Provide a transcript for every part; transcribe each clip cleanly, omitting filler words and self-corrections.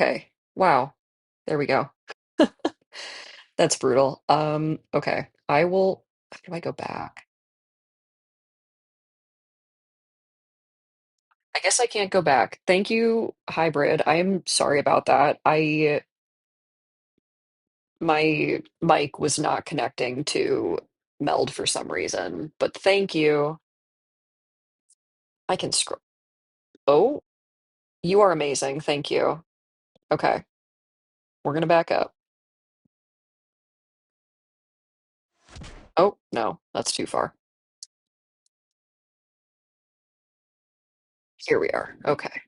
Okay. Wow. There we go. That's brutal. Okay. How do I go back? I guess I can't go back. Thank you, hybrid. I'm sorry about that. My mic was not connecting to Meld for some reason, but thank you. I can scroll. Oh, you are amazing. Thank you. Okay. We're gonna back up. Oh, no, that's too far. Here we are. Okay.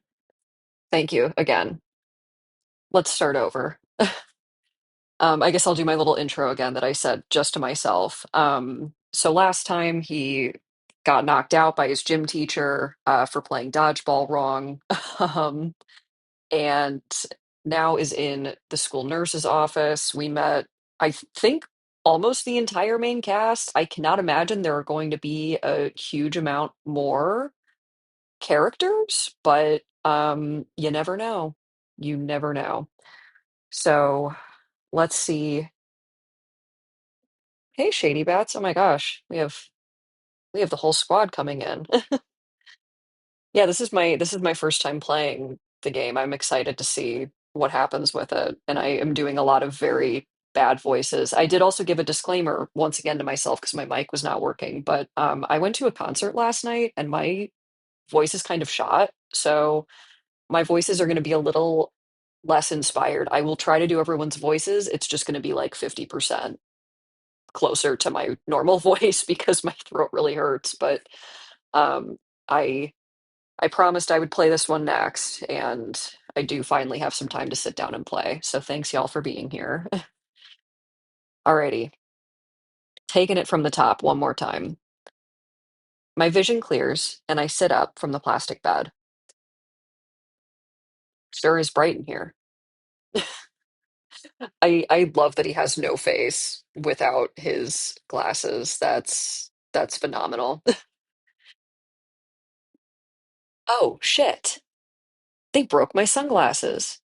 Thank you again. Let's start over. I guess I'll do my little intro again that I said just to myself. So last time he got knocked out by his gym teacher for playing dodgeball wrong, um, and now is in the school nurse's office. We met, I think, almost the entire main cast. I cannot imagine there are going to be a huge amount more characters, but you never know. You never know. So let's see. Hey, Shady Bats. Oh my gosh, we have the whole squad coming in. Yeah, this is my first time playing the game. I'm excited to see what happens with it, and I am doing a lot of very bad voices. I did also give a disclaimer once again to myself because my mic was not working, but I went to a concert last night and my voice is kind of shot, so my voices are going to be a little less inspired. I will try to do everyone's voices. It's just going to be like 50% closer to my normal voice because my throat really hurts. But um, I I promised I would play this one next, and I do finally have some time to sit down and play. So thanks y'all for being here. Alrighty, taking it from the top one more time. My vision clears, and I sit up from the plastic bed. Sure is bright in here. I love that he has no face without his glasses. That's phenomenal. Oh shit. They broke my sunglasses.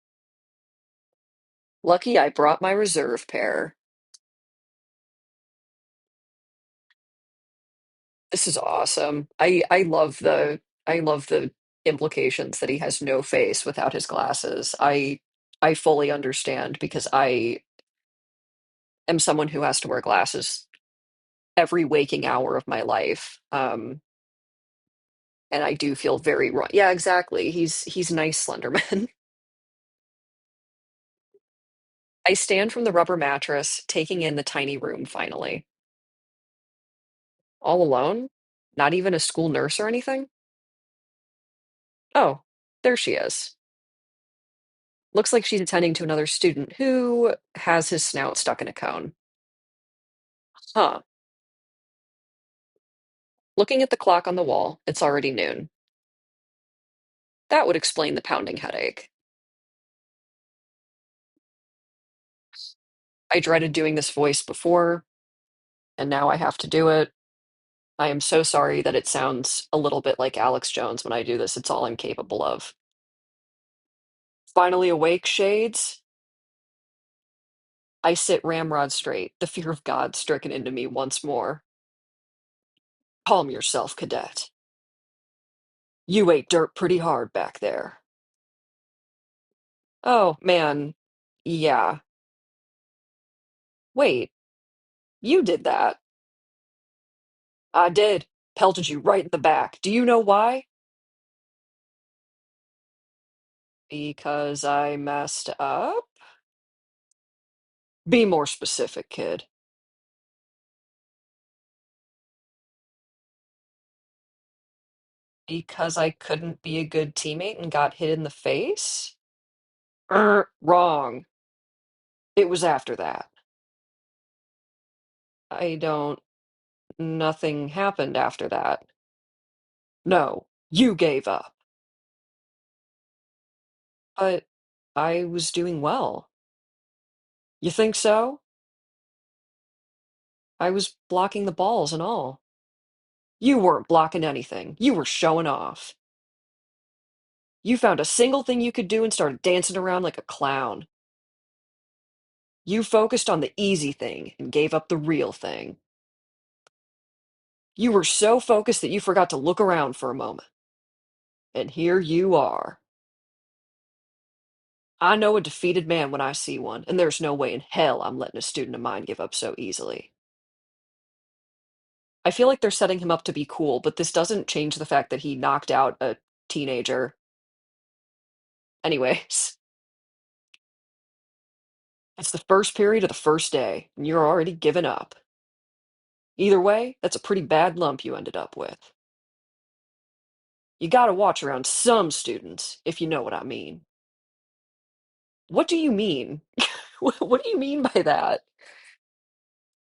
Lucky I brought my reserve pair. This is awesome. I love the implications that he has no face without his glasses. I fully understand because I am someone who has to wear glasses every waking hour of my life. And I do feel very wrong. Yeah, exactly. He's nice, Slenderman. I stand from the rubber mattress, taking in the tiny room finally. All alone? Not even a school nurse or anything? Oh, there she is. Looks like she's attending to another student who has his snout stuck in a cone. Huh. Looking at the clock on the wall, it's already noon. That would explain the pounding headache. I dreaded doing this voice before, and now I have to do it. I am so sorry that it sounds a little bit like Alex Jones when I do this. It's all I'm capable of. Finally awake, shades. I sit ramrod straight, the fear of God stricken into me once more. Calm yourself, cadet. You ate dirt pretty hard back there. Oh, man. Yeah. Wait, you did that. I did. Pelted you right in the back. Do you know why? Because I messed up? Be more specific, kid. Because I couldn't be a good teammate and got hit in the face? Wrong. It was after that. I don't. Nothing happened after that. No, you gave up. But I was doing well. You think so? I was blocking the balls and all. You weren't blocking anything. You were showing off. You found a single thing you could do and started dancing around like a clown. You focused on the easy thing and gave up the real thing. You were so focused that you forgot to look around for a moment. And here you are. I know a defeated man when I see one, and there's no way in hell I'm letting a student of mine give up so easily. I feel like they're setting him up to be cool, but this doesn't change the fact that he knocked out a teenager. Anyways, it's the first period of the first day, and you're already giving up. Either way, that's a pretty bad lump you ended up with. You gotta watch around some students, if you know what I mean. What do you mean? What do you mean by that?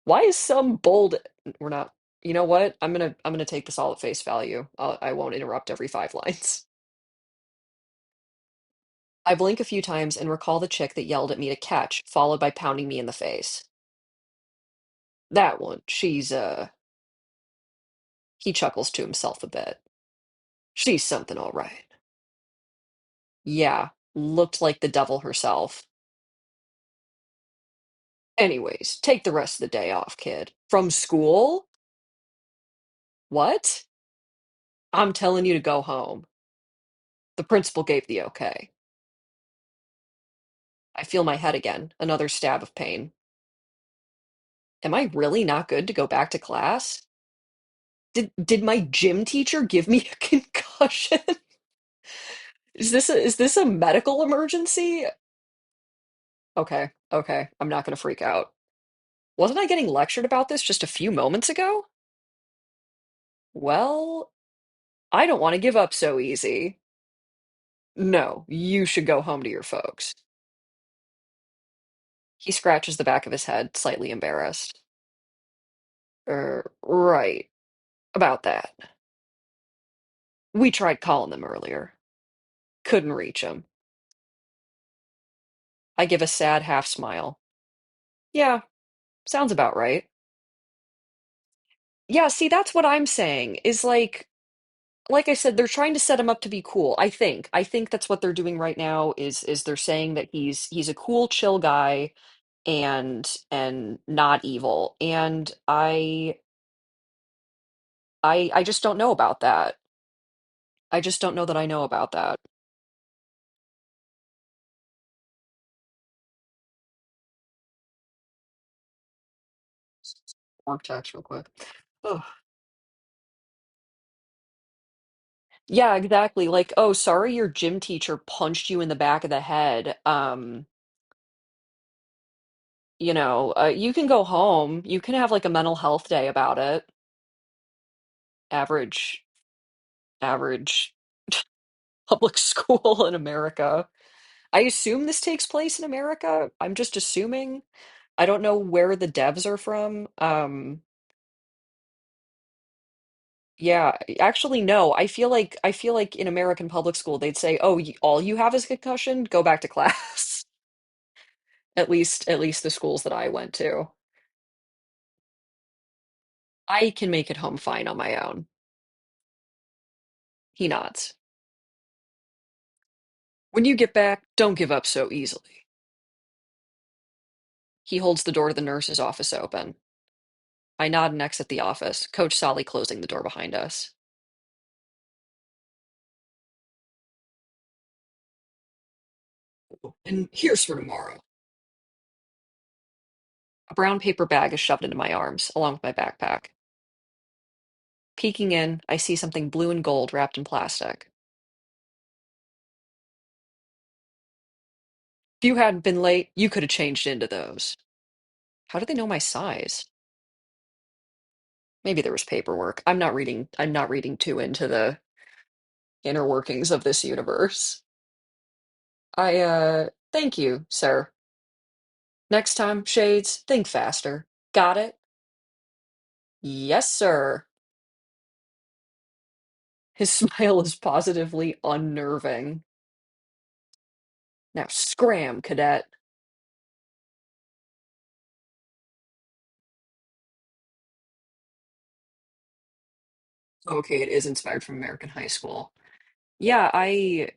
Why is some bold? We're not. You know what? I'm gonna take this all at face value. I won't interrupt every 5 lines. I blink a few times and recall the chick that yelled at me to catch, followed by pounding me in the face. That one, he chuckles to himself a bit. She's something all right. Yeah, looked like the devil herself. Anyways, take the rest of the day off, kid. From school? What? I'm telling you to go home. The principal gave the okay. I feel my head again, another stab of pain. Am I really not good to go back to class? Did my gym teacher give me a concussion? Is this a medical emergency? Okay, okay. I'm not gonna freak out. Wasn't I getting lectured about this just a few moments ago? Well, I don't want to give up so easy. No, you should go home to your folks. He scratches the back of his head, slightly embarrassed. Right. About that. We tried calling them earlier. Couldn't reach them. I give a sad half smile. Yeah, sounds about right. Yeah, see, that's what I'm saying, is like I said, they're trying to set him up to be cool. I think that's what they're doing right now is they're saying that he's a cool, chill guy and not evil. And I just don't know about that. I just don't know that I know about that. Work text real quick. Ugh. Yeah, exactly. Like, oh, sorry, your gym teacher punched you in the back of the head. You can go home. You can have like a mental health day about it. Average, average public school in America. I assume this takes place in America. I'm just assuming. I don't know where the devs are from. Yeah, actually, no. I feel like in American public school they'd say, "Oh, all you have is a concussion. Go back to class." At least the schools that I went to. I can make it home fine on my own. He nods. When you get back, don't give up so easily. He holds the door to the nurse's office open. I nod and exit the office, Coach Solly closing the door behind us. And here's for tomorrow. A brown paper bag is shoved into my arms, along with my backpack. Peeking in, I see something blue and gold wrapped in plastic. If you hadn't been late, you could have changed into those. How do they know my size? Maybe there was paperwork. I'm not reading too into the inner workings of this universe. Thank you, sir. Next time, Shades, think faster. Got it? Yes, sir. His smile is positively unnerving. Now scram, cadet. Okay, it is inspired from American High School. Yeah, I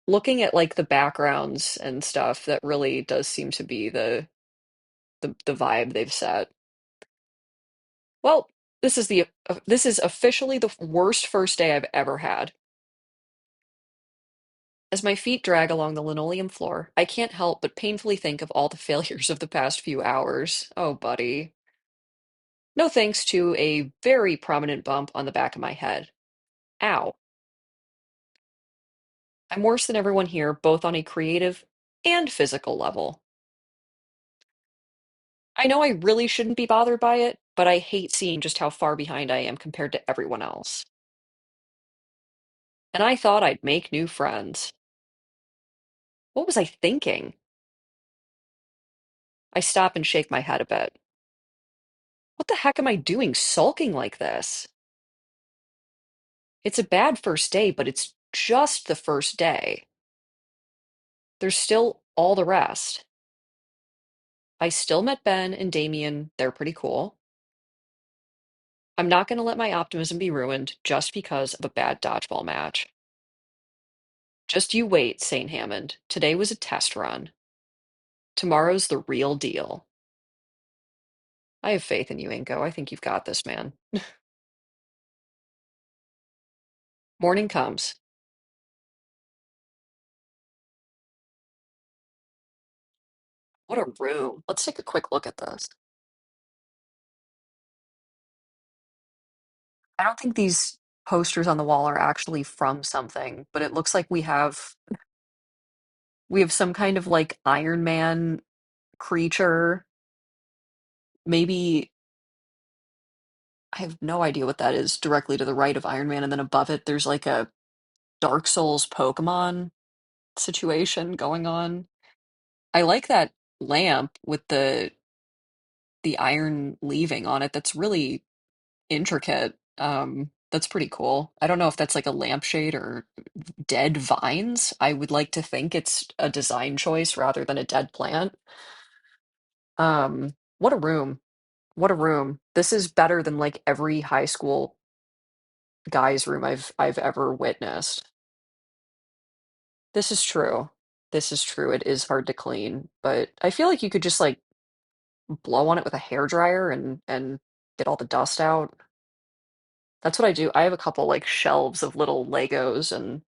Looking at like the backgrounds and stuff, that really does seem to be the vibe they've set. Well, this is officially the worst first day I've ever had. As my feet drag along the linoleum floor, I can't help but painfully think of all the failures of the past few hours. Oh, buddy. No thanks to a very prominent bump on the back of my head. Ow. I'm worse than everyone here, both on a creative and physical level. I know I really shouldn't be bothered by it, but I hate seeing just how far behind I am compared to everyone else. And I thought I'd make new friends. What was I thinking? I stop and shake my head a bit. What the heck am I doing sulking like this? It's a bad first day, but it's just the first day. There's still all the rest. I still met Ben and Damien. They're pretty cool. I'm not going to let my optimism be ruined just because of a bad dodgeball match. Just you wait, St. Hammond. Today was a test run. Tomorrow's the real deal. I have faith in you, Inco. I think you've got this, man. Morning comes. What a room. Let's take a quick look at this. I don't think these posters on the wall are actually from something, but it looks like we have some kind of like Iron Man creature. Maybe I have no idea what that is directly to the right of Iron Man, and then above it there's like a Dark Souls Pokemon situation going on. I like that lamp with the iron leaving on it. That's really intricate. That's pretty cool. I don't know if that's like a lampshade or dead vines. I would like to think it's a design choice rather than a dead plant. What a room. What a room. This is better than like every high school guy's room I've ever witnessed. This is true. This is true. It is hard to clean, but I feel like you could just like blow on it with a hair dryer and get all the dust out. That's what I do. I have a couple like shelves of little Legos and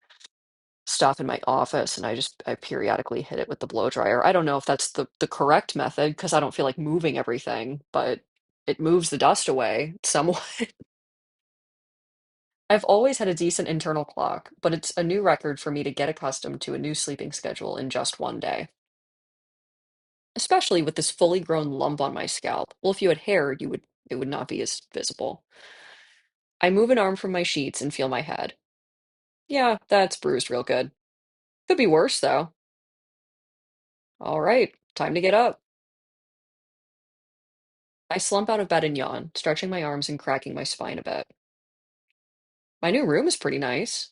stuff in my office, and I periodically hit it with the blow dryer. I don't know if that's the correct method because I don't feel like moving everything, but it moves the dust away somewhat. I've always had a decent internal clock, but it's a new record for me to get accustomed to a new sleeping schedule in just one day. Especially with this fully grown lump on my scalp. Well, if you had hair, you would it would not be as visible. I move an arm from my sheets and feel my head. Yeah, that's bruised real good. Could be worse, though. All right, time to get up. I slump out of bed and yawn, stretching my arms and cracking my spine a bit. My new room is pretty nice.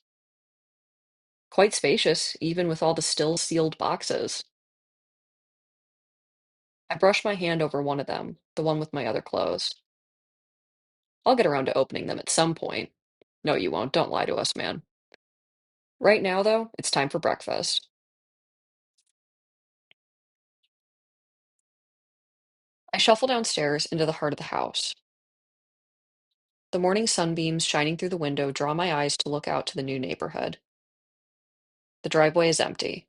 Quite spacious, even with all the still sealed boxes. I brush my hand over one of them, the one with my other clothes. I'll get around to opening them at some point. No, you won't. Don't lie to us, man. Right now, though, it's time for breakfast. I shuffle downstairs into the heart of the house. The morning sunbeams shining through the window draw my eyes to look out to the new neighborhood. The driveway is empty.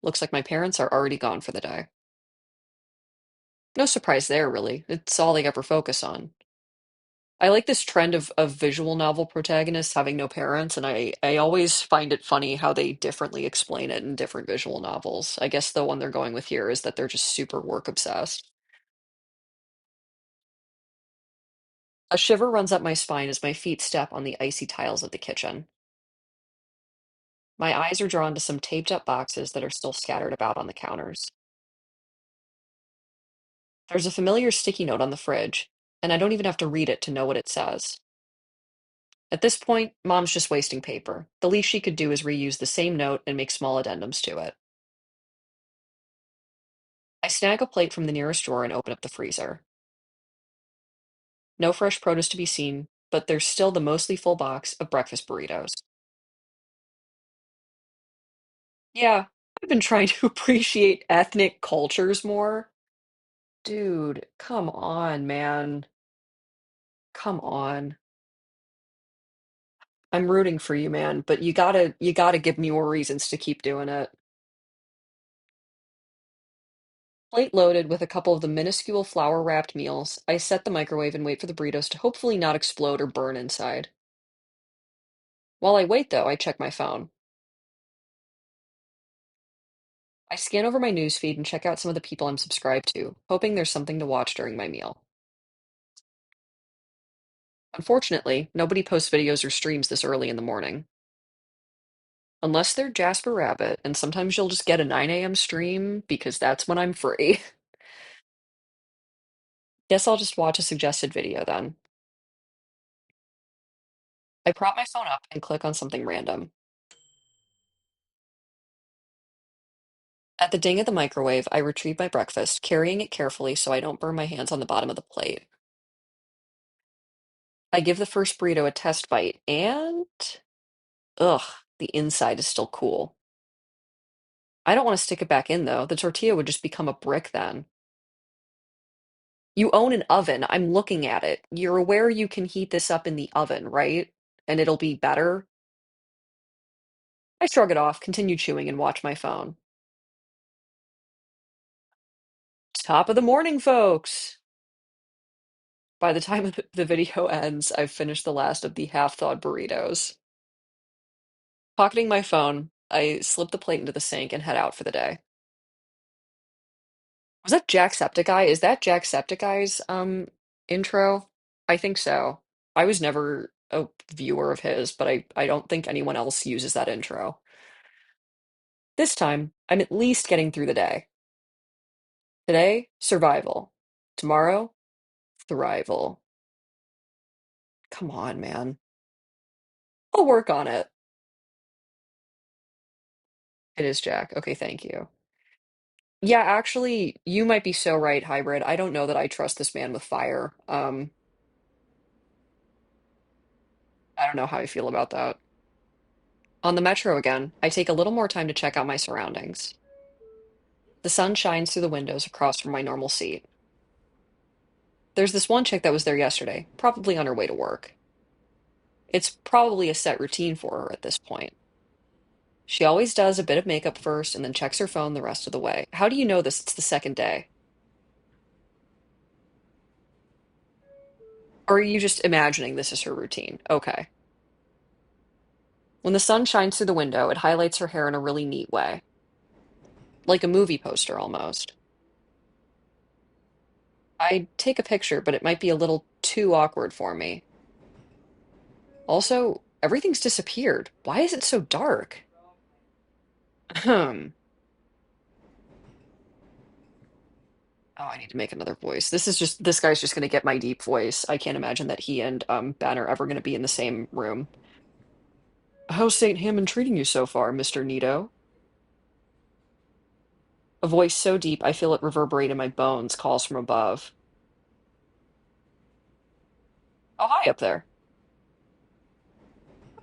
Looks like my parents are already gone for the day. No surprise there, really. It's all they ever focus on. I like this trend of visual novel protagonists having no parents, and I always find it funny how they differently explain it in different visual novels. I guess the one they're going with here is that they're just super work obsessed. A shiver runs up my spine as my feet step on the icy tiles of the kitchen. My eyes are drawn to some taped up boxes that are still scattered about on the counters. There's a familiar sticky note on the fridge, and I don't even have to read it to know what it says. At this point, Mom's just wasting paper. The least she could do is reuse the same note and make small addendums to it. I snag a plate from the nearest drawer and open up the freezer. No fresh produce to be seen, but there's still the mostly full box of breakfast burritos. Yeah, I've been trying to appreciate ethnic cultures more. Dude, come on, man. Come on. I'm rooting for you, man, but you gotta give me more reasons to keep doing it. Plate loaded with a couple of the minuscule flour-wrapped meals, I set the microwave and wait for the burritos to hopefully not explode or burn inside. While I wait, though, I check my phone. I scan over my news feed and check out some of the people I'm subscribed to, hoping there's something to watch during my meal. Unfortunately, nobody posts videos or streams this early in the morning. Unless they're Jasper Rabbit, and sometimes you'll just get a 9 a.m. stream because that's when I'm free. Guess I'll just watch a suggested video then. I prop my phone up and click on something random. At the ding of the microwave, I retrieve my breakfast, carrying it carefully so I don't burn my hands on the bottom of the plate. I give the first burrito a test bite, and ugh, the inside is still cool. I don't want to stick it back in though. The tortilla would just become a brick then. You own an oven. I'm looking at it. You're aware you can heat this up in the oven, right? And it'll be better. I shrug it off, continue chewing, and watch my phone. Top of the morning, folks! By the time the video ends, I've finished the last of the half-thawed burritos. Pocketing my phone, I slip the plate into the sink and head out for the day. Was that Jacksepticeye? Is that Jacksepticeye's intro? I think so. I was never a viewer of his, but I don't think anyone else uses that intro. This time, I'm at least getting through the day. Today, survival. Tomorrow, thrival. Come on, man. I'll work on it. It is Jack. Okay, thank you. Yeah, actually, you might be so right, Hybrid. I don't know that I trust this man with fire. I don't know how I feel about that. On the metro again, I take a little more time to check out my surroundings. The sun shines through the windows across from my normal seat. There's this one chick that was there yesterday, probably on her way to work. It's probably a set routine for her at this point. She always does a bit of makeup first and then checks her phone the rest of the way. How do you know this? It's the second day. Or are you just imagining this is her routine? Okay. When the sun shines through the window, it highlights her hair in a really neat way. Like a movie poster almost. I'd take a picture, but it might be a little too awkward for me. Also, everything's disappeared. Why is it so dark? Ahem. Oh, I need to make another voice. This guy's just gonna get my deep voice. I can't imagine that he and Ben are ever gonna be in the same room. How's St. Hammond treating you so far, Mr. Nito? A voice so deep I feel it reverberate in my bones calls from above. Oh, hi up there.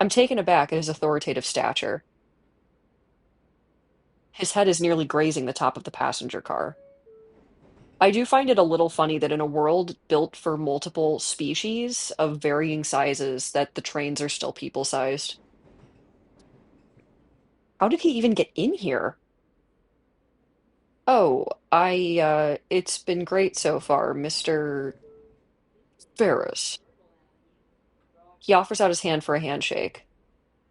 I'm taken aback at his authoritative stature. His head is nearly grazing the top of the passenger car. I do find it a little funny that in a world built for multiple species of varying sizes, that the trains are still people-sized. How did he even get in here? Oh, it's been great so far, Mr. Ferris. He offers out his hand for a handshake,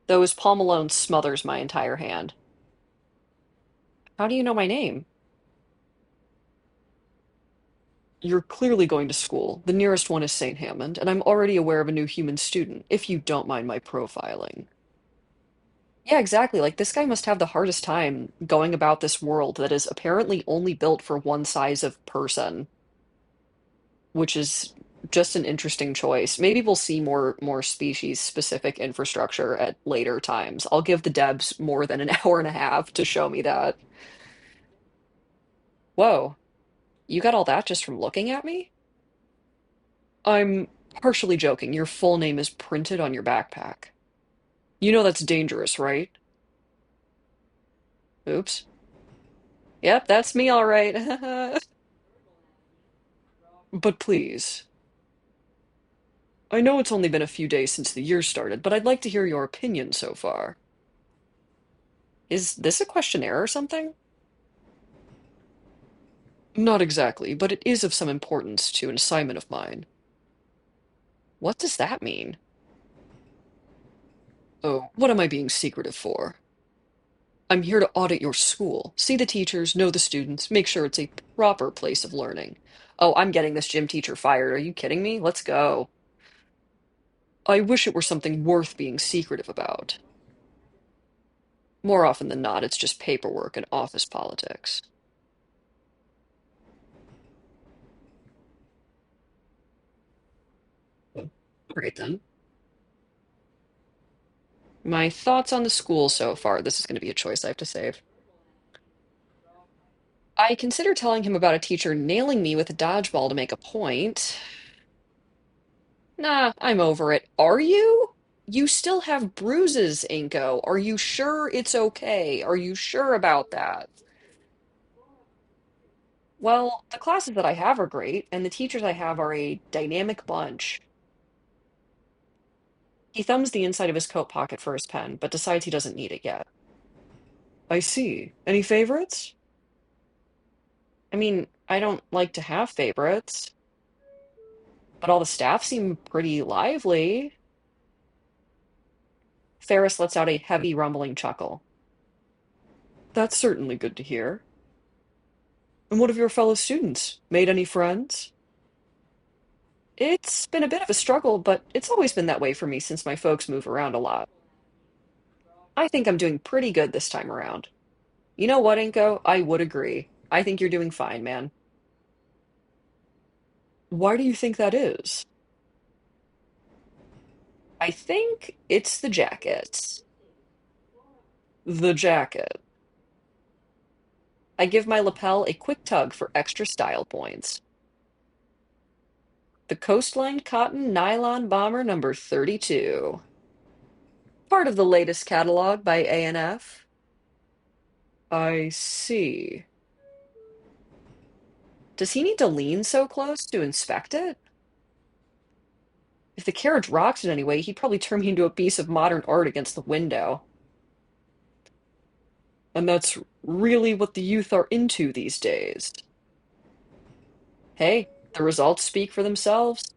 though his palm alone smothers my entire hand. How do you know my name? You're clearly going to school. The nearest one is St. Hammond, and I'm already aware of a new human student, if you don't mind my profiling. Yeah, exactly. Like, this guy must have the hardest time going about this world that is apparently only built for one size of person, which is just an interesting choice. Maybe we'll see more species specific infrastructure at later times. I'll give the devs more than an hour and a half to show me that. Whoa, you got all that just from looking at me? I'm partially joking. Your full name is printed on your backpack. You know that's dangerous, right? Oops. Yep, that's me all right. But please, I know it's only been a few days since the year started, but I'd like to hear your opinion so far. Is this a questionnaire or something? Not exactly, but it is of some importance to an assignment of mine. What does that mean? Oh, what am I being secretive for? I'm here to audit your school, see the teachers, know the students, make sure it's a proper place of learning. Oh, I'm getting this gym teacher fired. Are you kidding me? Let's go. I wish it were something worth being secretive about. More often than not, it's just paperwork and office politics. Great then. My thoughts on the school so far. This is going to be a choice I have to save. I consider telling him about a teacher nailing me with a dodgeball to make a point. Nah, I'm over it. Are you? You still have bruises, Inco. Are you sure it's okay? Are you sure about that? Well, the classes that I have are great, and the teachers I have are a dynamic bunch. He thumbs the inside of his coat pocket for his pen, but decides he doesn't need it yet. I see. Any favorites? I mean, I don't like to have favorites, but all the staff seem pretty lively. Ferris lets out a heavy, rumbling chuckle. That's certainly good to hear. And what of your fellow students? Made any friends? It's been a bit of a struggle, but it's always been that way for me since my folks move around a lot. I think I'm doing pretty good this time around. You know what, Inko? I would agree. I think you're doing fine, man. Why do you think that is? I think it's the jackets. The jacket. I give my lapel a quick tug for extra style points. The Coastline Cotton Nylon Bomber number 32. Part of the latest catalog by A&F. I see. Does he need to lean so close to inspect it? If the carriage rocks in any way, he'd probably turn me into a piece of modern art against the window. And that's really what the youth are into these days. Hey, the results speak for themselves.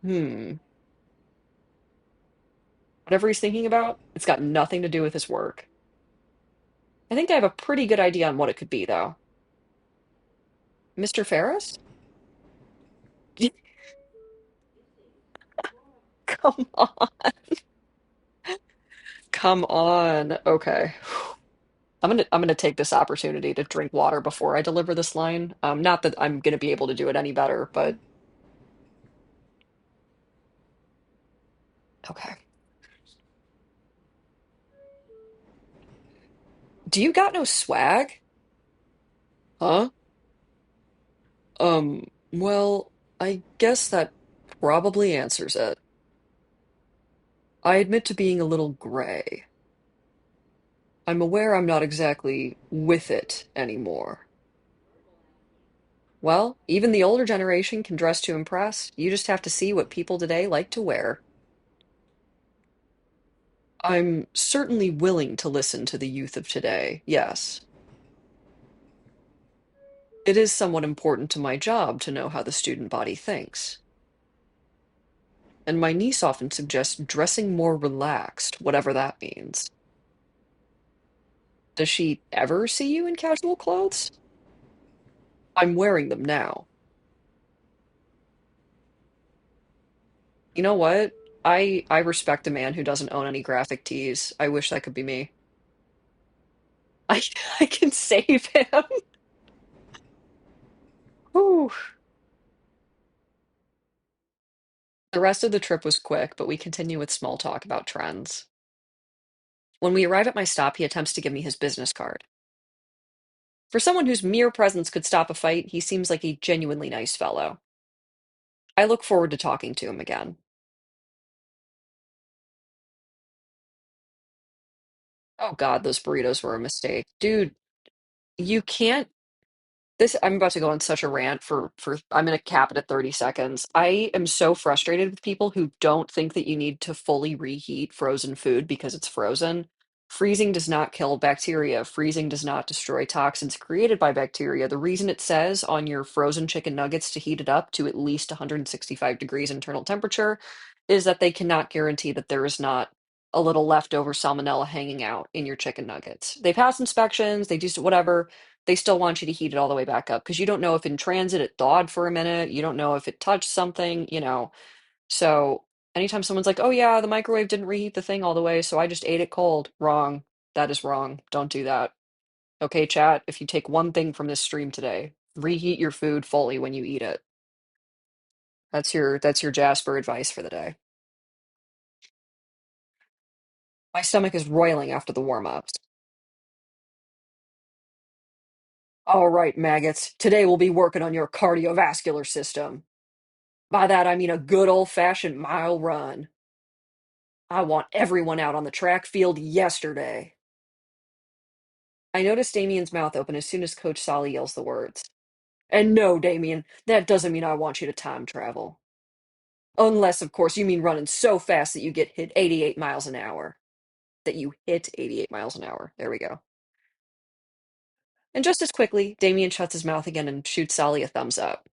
Hmm. Whatever he's thinking about, it's got nothing to do with his work. I think I have a pretty good idea on what it could be, though. Mr. Ferris? Come on. Come on. Okay. I'm gonna take this opportunity to drink water before I deliver this line. Not that I'm gonna be able to do it any better, but okay. Do you got no swag? Huh? Well, I guess that probably answers it. I admit to being a little gray. I'm aware I'm not exactly with it anymore. Well, even the older generation can dress to impress. You just have to see what people today like to wear. I'm certainly willing to listen to the youth of today, yes. It is somewhat important to my job to know how the student body thinks. And my niece often suggests dressing more relaxed, whatever that means. Does she ever see you in casual clothes? I'm wearing them now. You know what? I respect a man who doesn't own any graphic tees. I wish that could be me. I I can save him. Whew. The rest of the trip was quick, but we continue with small talk about trends. When we arrive at my stop, he attempts to give me his business card. For someone whose mere presence could stop a fight, he seems like a genuinely nice fellow. I look forward to talking to him again. Oh God, those burritos were a mistake. Dude, you can't this I'm about to go on such a rant for I'm gonna cap it at 30 seconds. I am so frustrated with people who don't think that you need to fully reheat frozen food because it's frozen. Freezing does not kill bacteria. Freezing does not destroy toxins created by bacteria. The reason it says on your frozen chicken nuggets to heat it up to at least 165 degrees internal temperature is that they cannot guarantee that there is not a little leftover salmonella hanging out in your chicken nuggets. They pass inspections, they do whatever, they still want you to heat it all the way back up because you don't know if in transit it thawed for a minute, you don't know if it touched something. So anytime someone's like, "Oh yeah, the microwave didn't reheat the thing all the way, so I just ate it cold." Wrong. That is wrong. Don't do that. Okay, chat, if you take one thing from this stream today, reheat your food fully when you eat it. That's your Jasper advice for the day. My stomach is roiling after the warm-ups. All right, maggots. Today we'll be working on your cardiovascular system. By that I mean a good old-fashioned mile run. I want everyone out on the track field yesterday. I noticed Damien's mouth open as soon as Coach Solly yells the words. And no, Damien, that doesn't mean I want you to time travel. Unless, of course, you mean running so fast that you get hit 88 miles an hour. That you hit 88 miles an hour. There we go. And just as quickly, Damien shuts his mouth again and shoots Solly a thumbs up.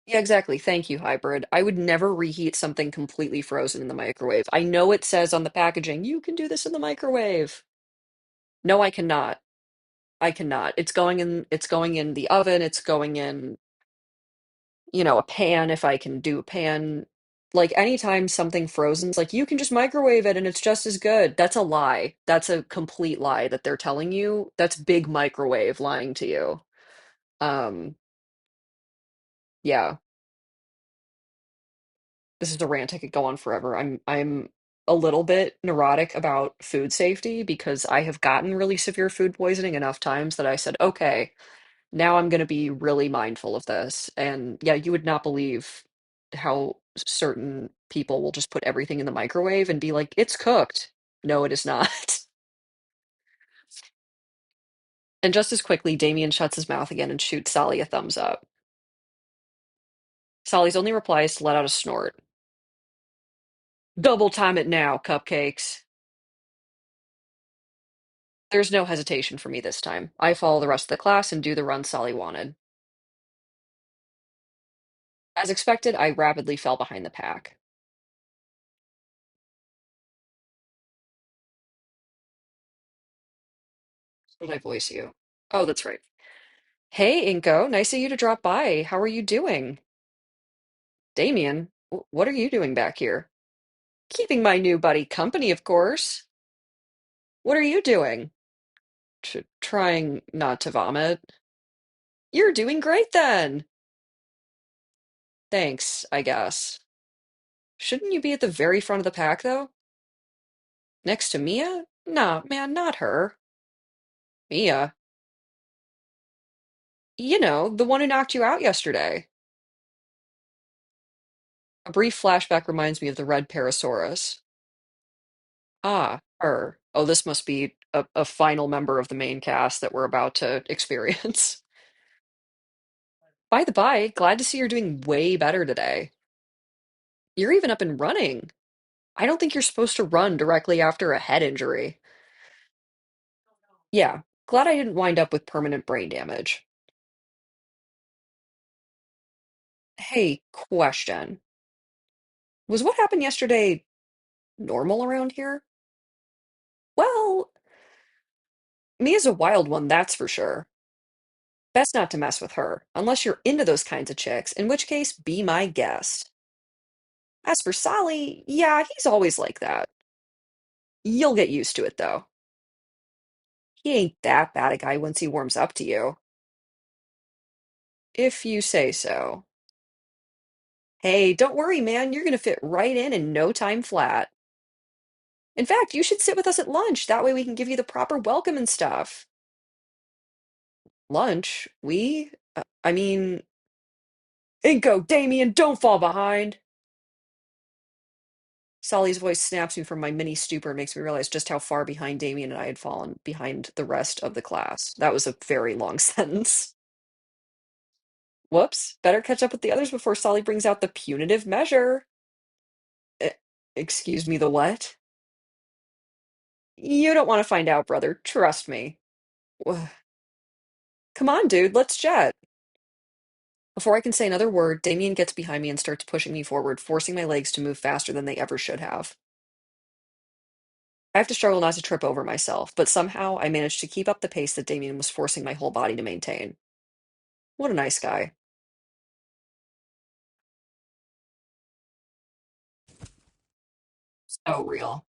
Yeah, exactly. Thank you, Hybrid. I would never reheat something completely frozen in the microwave. I know it says on the packaging, you can do this in the microwave. No, I cannot. I cannot. It's going in the oven, it's going in, a pan if I can do a pan. Like anytime something frozen's like you can just microwave it and it's just as good. That's a lie. That's a complete lie that they're telling you. That's big microwave lying to you. Um, yeah, this is a rant I could go on forever. I'm a little bit neurotic about food safety because I have gotten really severe food poisoning enough times that I said, okay, now I'm going to be really mindful of this. And yeah, you would not believe how certain people will just put everything in the microwave and be like, it's cooked. No, it is not. And just as quickly, Damien shuts his mouth again and shoots Sally a thumbs up. Sally's only reply is to let out a snort. Double time it now, cupcakes. There's no hesitation for me this time. I follow the rest of the class and do the run Sally wanted. As expected, I rapidly fell behind the pack. What did I voice you? Oh, that's right. Hey, Inco, nice of you to drop by. How are you doing? Damien, what are you doing back here? Keeping my new buddy company, of course. What are you doing? Trying not to vomit. You're doing great then. Thanks, I guess. Shouldn't you be at the very front of the pack, though? Next to Mia? Nah, man, not her. Mia. The one who knocked you out yesterday. A brief flashback reminds me of the red Parasaurus. Ah, her. Oh, this must be a final member of the main cast that we're about to experience. By the by, glad to see you're doing way better today. You're even up and running. I don't think you're supposed to run directly after a head injury. Yeah, glad I didn't wind up with permanent brain damage. Hey, question. Was what happened yesterday normal around here? Well, Mia's a wild one, that's for sure. Best not to mess with her, unless you're into those kinds of chicks, in which case, be my guest. As for Solly, yeah, he's always like that. You'll get used to it, though. He ain't that bad a guy once he warms up to you. If you say so. Hey, don't worry, man, you're gonna fit right in no time flat. In fact, you should sit with us at lunch. That way we can give you the proper welcome and stuff. Lunch? We? I mean, Inco, Damien, don't fall behind. Solly's voice snaps me from my mini stupor and makes me realize just how far behind Damien and I had fallen behind the rest of the class. That was a very long sentence. Whoops, better catch up with the others before Solly brings out the punitive measure. Eh, excuse me, the what? You don't want to find out, brother. Trust me. Wha- Come on, dude, let's jet. Before I can say another word, Damien gets behind me and starts pushing me forward, forcing my legs to move faster than they ever should have. I have to struggle not to trip over myself, but somehow I manage to keep up the pace that Damien was forcing my whole body to maintain. What a nice guy. So real.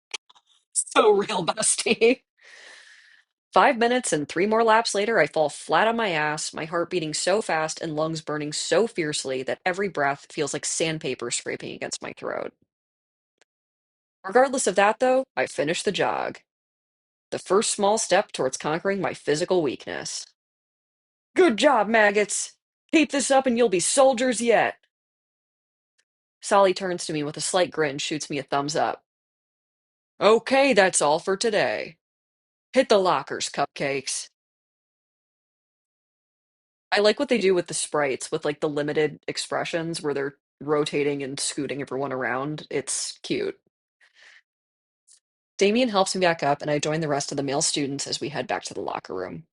So real, bestie. 5 minutes and three more laps later, I fall flat on my ass, my heart beating so fast and lungs burning so fiercely that every breath feels like sandpaper scraping against my throat. Regardless of that, though, I finish the jog. The first small step towards conquering my physical weakness. Good job, maggots! Keep this up and you'll be soldiers yet! Solly turns to me with a slight grin, shoots me a thumbs up. Okay, that's all for today. Hit the lockers, cupcakes. I like what they do with the sprites, with like the limited expressions where they're rotating and scooting everyone around. It's cute. Damien helps me back up, and I join the rest of the male students as we head back to the locker room.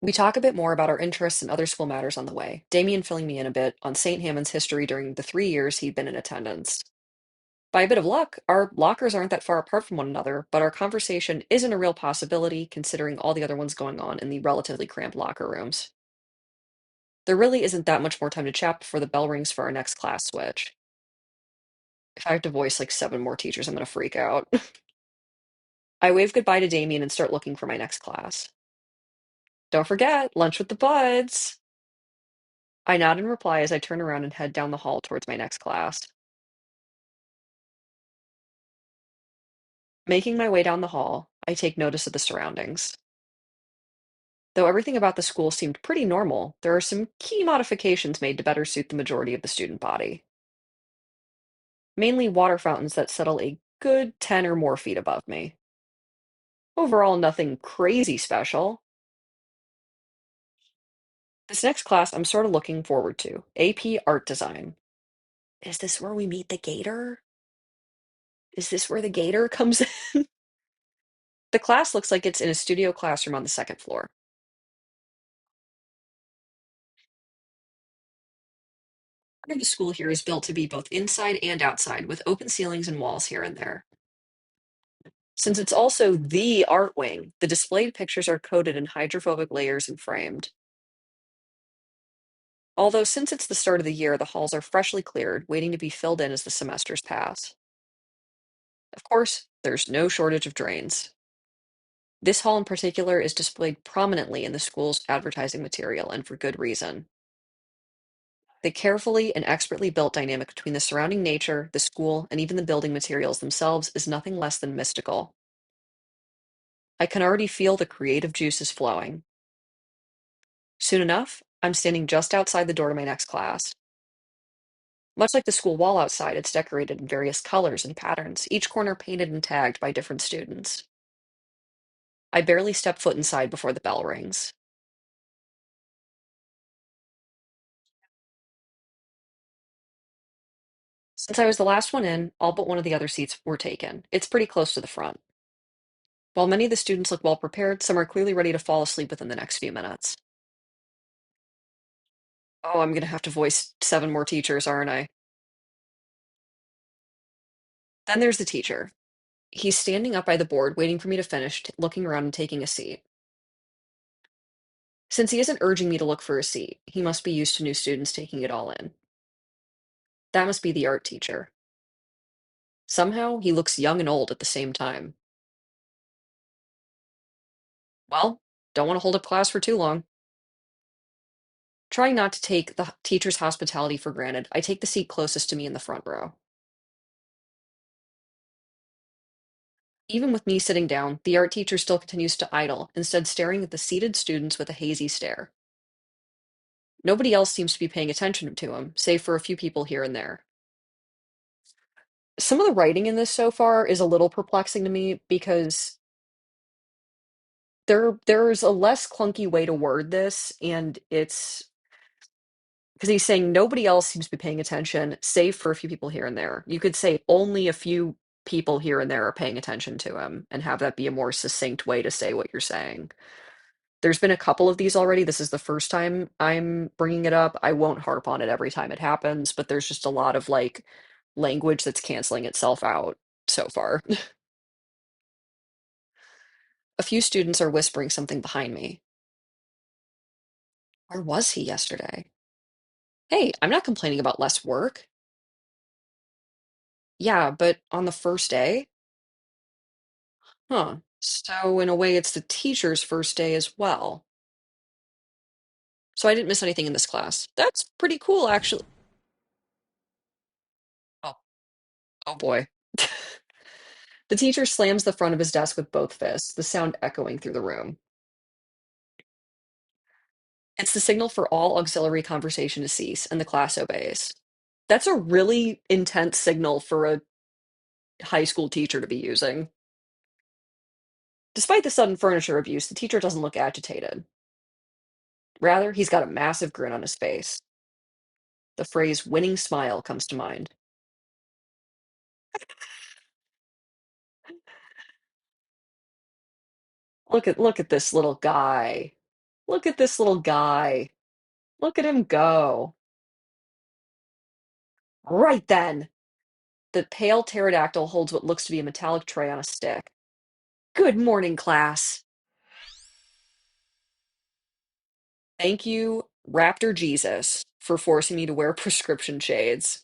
We talk a bit more about our interests and other school matters on the way, Damien filling me in a bit on St. Hammond's history during the 3 years he'd been in attendance. By a bit of luck, our lockers aren't that far apart from one another, but our conversation isn't a real possibility considering all the other ones going on in the relatively cramped locker rooms. There really isn't that much more time to chat before the bell rings for our next class switch. If I have to voice like seven more teachers, I'm gonna freak out. I wave goodbye to Damien and start looking for my next class. Don't forget, lunch with the buds! I nod in reply as I turn around and head down the hall towards my next class. Making my way down the hall, I take notice of the surroundings. Though everything about the school seemed pretty normal, there are some key modifications made to better suit the majority of the student body. Mainly water fountains that settle a good 10 or more feet above me. Overall, nothing crazy special. This next class I'm sort of looking forward to, AP Art Design. Is this where we meet the gator? Is this where the gator comes in? The class looks like it's in a studio classroom on the second floor. Part of the school here is built to be both inside and outside, with open ceilings and walls here and there. Since it's also the art wing, the displayed pictures are coated in hydrophobic layers and framed. Although since it's the start of the year, the halls are freshly cleared, waiting to be filled in as the semesters pass. Of course, there's no shortage of drains. This hall in particular is displayed prominently in the school's advertising material, and for good reason. The carefully and expertly built dynamic between the surrounding nature, the school, and even the building materials themselves is nothing less than mystical. I can already feel the creative juices flowing. Soon enough, I'm standing just outside the door to my next class. Much like the school wall outside, it's decorated in various colors and patterns, each corner painted and tagged by different students. I barely step foot inside before the bell rings. Since I was the last one in, all but one of the other seats were taken. It's pretty close to the front. While many of the students look well prepared, some are clearly ready to fall asleep within the next few minutes. Oh, I'm gonna have to voice seven more teachers, aren't I? Then there's the teacher. He's standing up by the board, waiting for me to finish, looking around and taking a seat. Since he isn't urging me to look for a seat, he must be used to new students taking it all in. That must be the art teacher. Somehow, he looks young and old at the same time. Well, don't want to hold up class for too long. Trying not to take the teacher's hospitality for granted, I take the seat closest to me in the front row. Even with me sitting down, the art teacher still continues to idle, instead staring at the seated students with a hazy stare. Nobody else seems to be paying attention to him, save for a few people here and there. Some of the writing in this so far is a little perplexing to me because there's a less clunky way to word this, and it's because he's saying nobody else seems to be paying attention, save for a few people here and there. You could say only a few people here and there are paying attention to him and have that be a more succinct way to say what you're saying. There's been a couple of these already. This is the first time I'm bringing it up. I won't harp on it every time it happens, but there's just a lot of like language that's canceling itself out so far. A few students are whispering something behind me. Where was he yesterday? Hey, I'm not complaining about less work. Yeah, but on the first day? Huh. So in a way, it's the teacher's first day as well. So I didn't miss anything in this class. That's pretty cool, actually. Oh, oh boy. The teacher slams the front of his desk with both fists, the sound echoing through the room. It's the signal for all auxiliary conversation to cease, and the class obeys. That's a really intense signal for a high school teacher to be using. Despite the sudden furniture abuse, the teacher doesn't look agitated. Rather, he's got a massive grin on his face. The phrase winning smile comes to mind. Look at this little guy. Look at this little guy. Look at him go. Right then. The pale pterodactyl holds what looks to be a metallic tray on a stick. Good morning, class. Thank you, Raptor Jesus, for forcing me to wear prescription shades.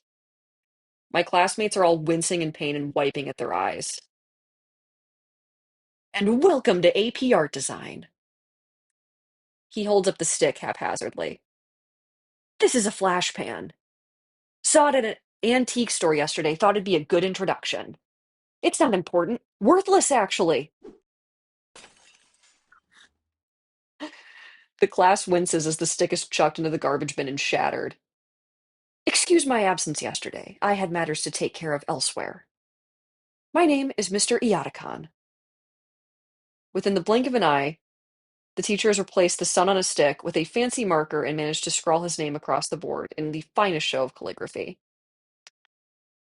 My classmates are all wincing in pain and wiping at their eyes. And welcome to AP Art Design. He holds up the stick haphazardly. This is a flash pan. Saw it at an antique store yesterday, thought it'd be a good introduction. It's not important. Worthless, actually. The class winces as the stick is chucked into the garbage bin and shattered. Excuse my absence yesterday. I had matters to take care of elsewhere. My name is Mr. Iatakan. Within the blink of an eye, the teacher has replaced the sun on a stick with a fancy marker and managed to scrawl his name across the board in the finest show of calligraphy.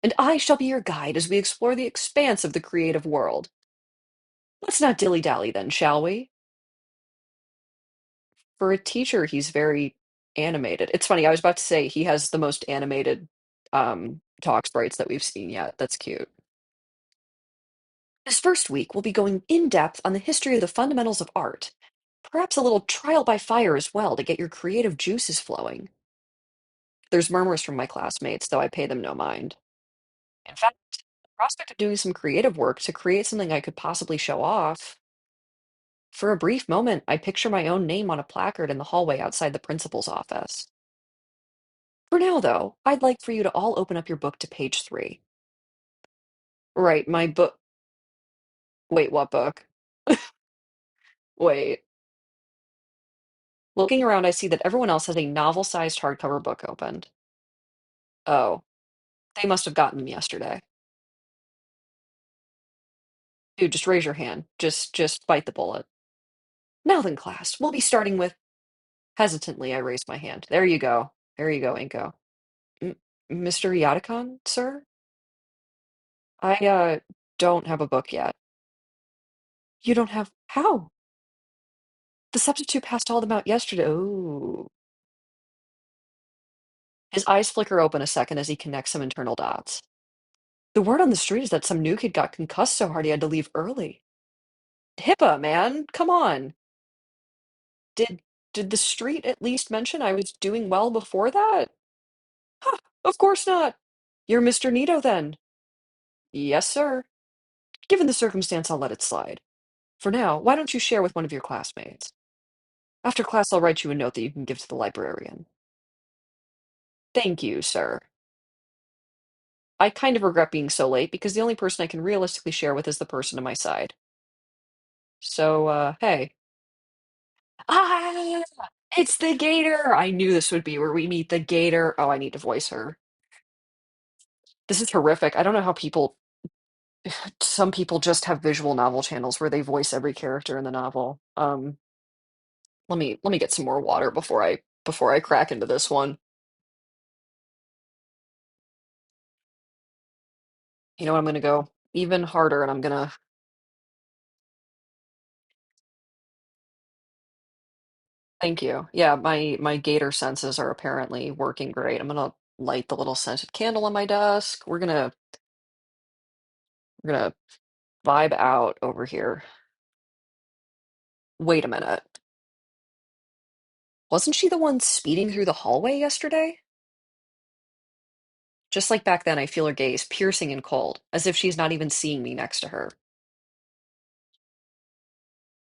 And I shall be your guide as we explore the expanse of the creative world. Let's not dilly-dally then, shall we? For a teacher, he's very animated. It's funny, I was about to say he has the most animated talk sprites that we've seen yet. That's cute. This first week, we'll be going in depth on the history of the fundamentals of art. Perhaps a little trial by fire as well to get your creative juices flowing. There's murmurs from my classmates, though I pay them no mind. In fact, the prospect of doing some creative work to create something I could possibly show off. For a brief moment, I picture my own name on a placard in the hallway outside the principal's office. For now, though, I'd like for you to all open up your book to page 3. Right, my book. Wait, what book? Wait. Looking around, I see that everyone else has a novel-sized hardcover book opened. Oh, they must have gotten them yesterday. Dude, just raise your hand. Just bite the bullet. Now then, class, we'll be starting with. Hesitantly, I raise my hand. There you go. There you go, Inco. M Mr. Yatakon, sir? I don't have a book yet. You don't have how? The substitute passed all of them out yesterday. Ooh. His eyes flicker open a second as he connects some internal dots. The word on the street is that some new kid got concussed so hard he had to leave early. HIPAA, man, come on. Did did the street at least mention I was doing well before that? Huh, of course not. You're Mr. Nito then. Yes, sir. Given the circumstance, I'll let it slide. For now, why don't you share with one of your classmates? After class, I'll write you a note that you can give to the librarian. Thank you, sir. I kind of regret being so late because the only person I can realistically share with is the person to my side. So, hey. Ah! It's the gator! I knew this would be where we meet the gator. Oh, I need to voice her. This is horrific. I don't know how some people just have visual novel channels where they voice every character in the novel. Let me get some more water before I crack into this one. You know what, I'm gonna go even harder and I'm gonna thank you. Yeah, my gator senses are apparently working great. I'm gonna light the little scented candle on my desk. We're gonna vibe out over here. Wait a minute. Wasn't she the one speeding through the hallway yesterday? Just like back then, I feel her gaze piercing and cold, as if she's not even seeing me next to her.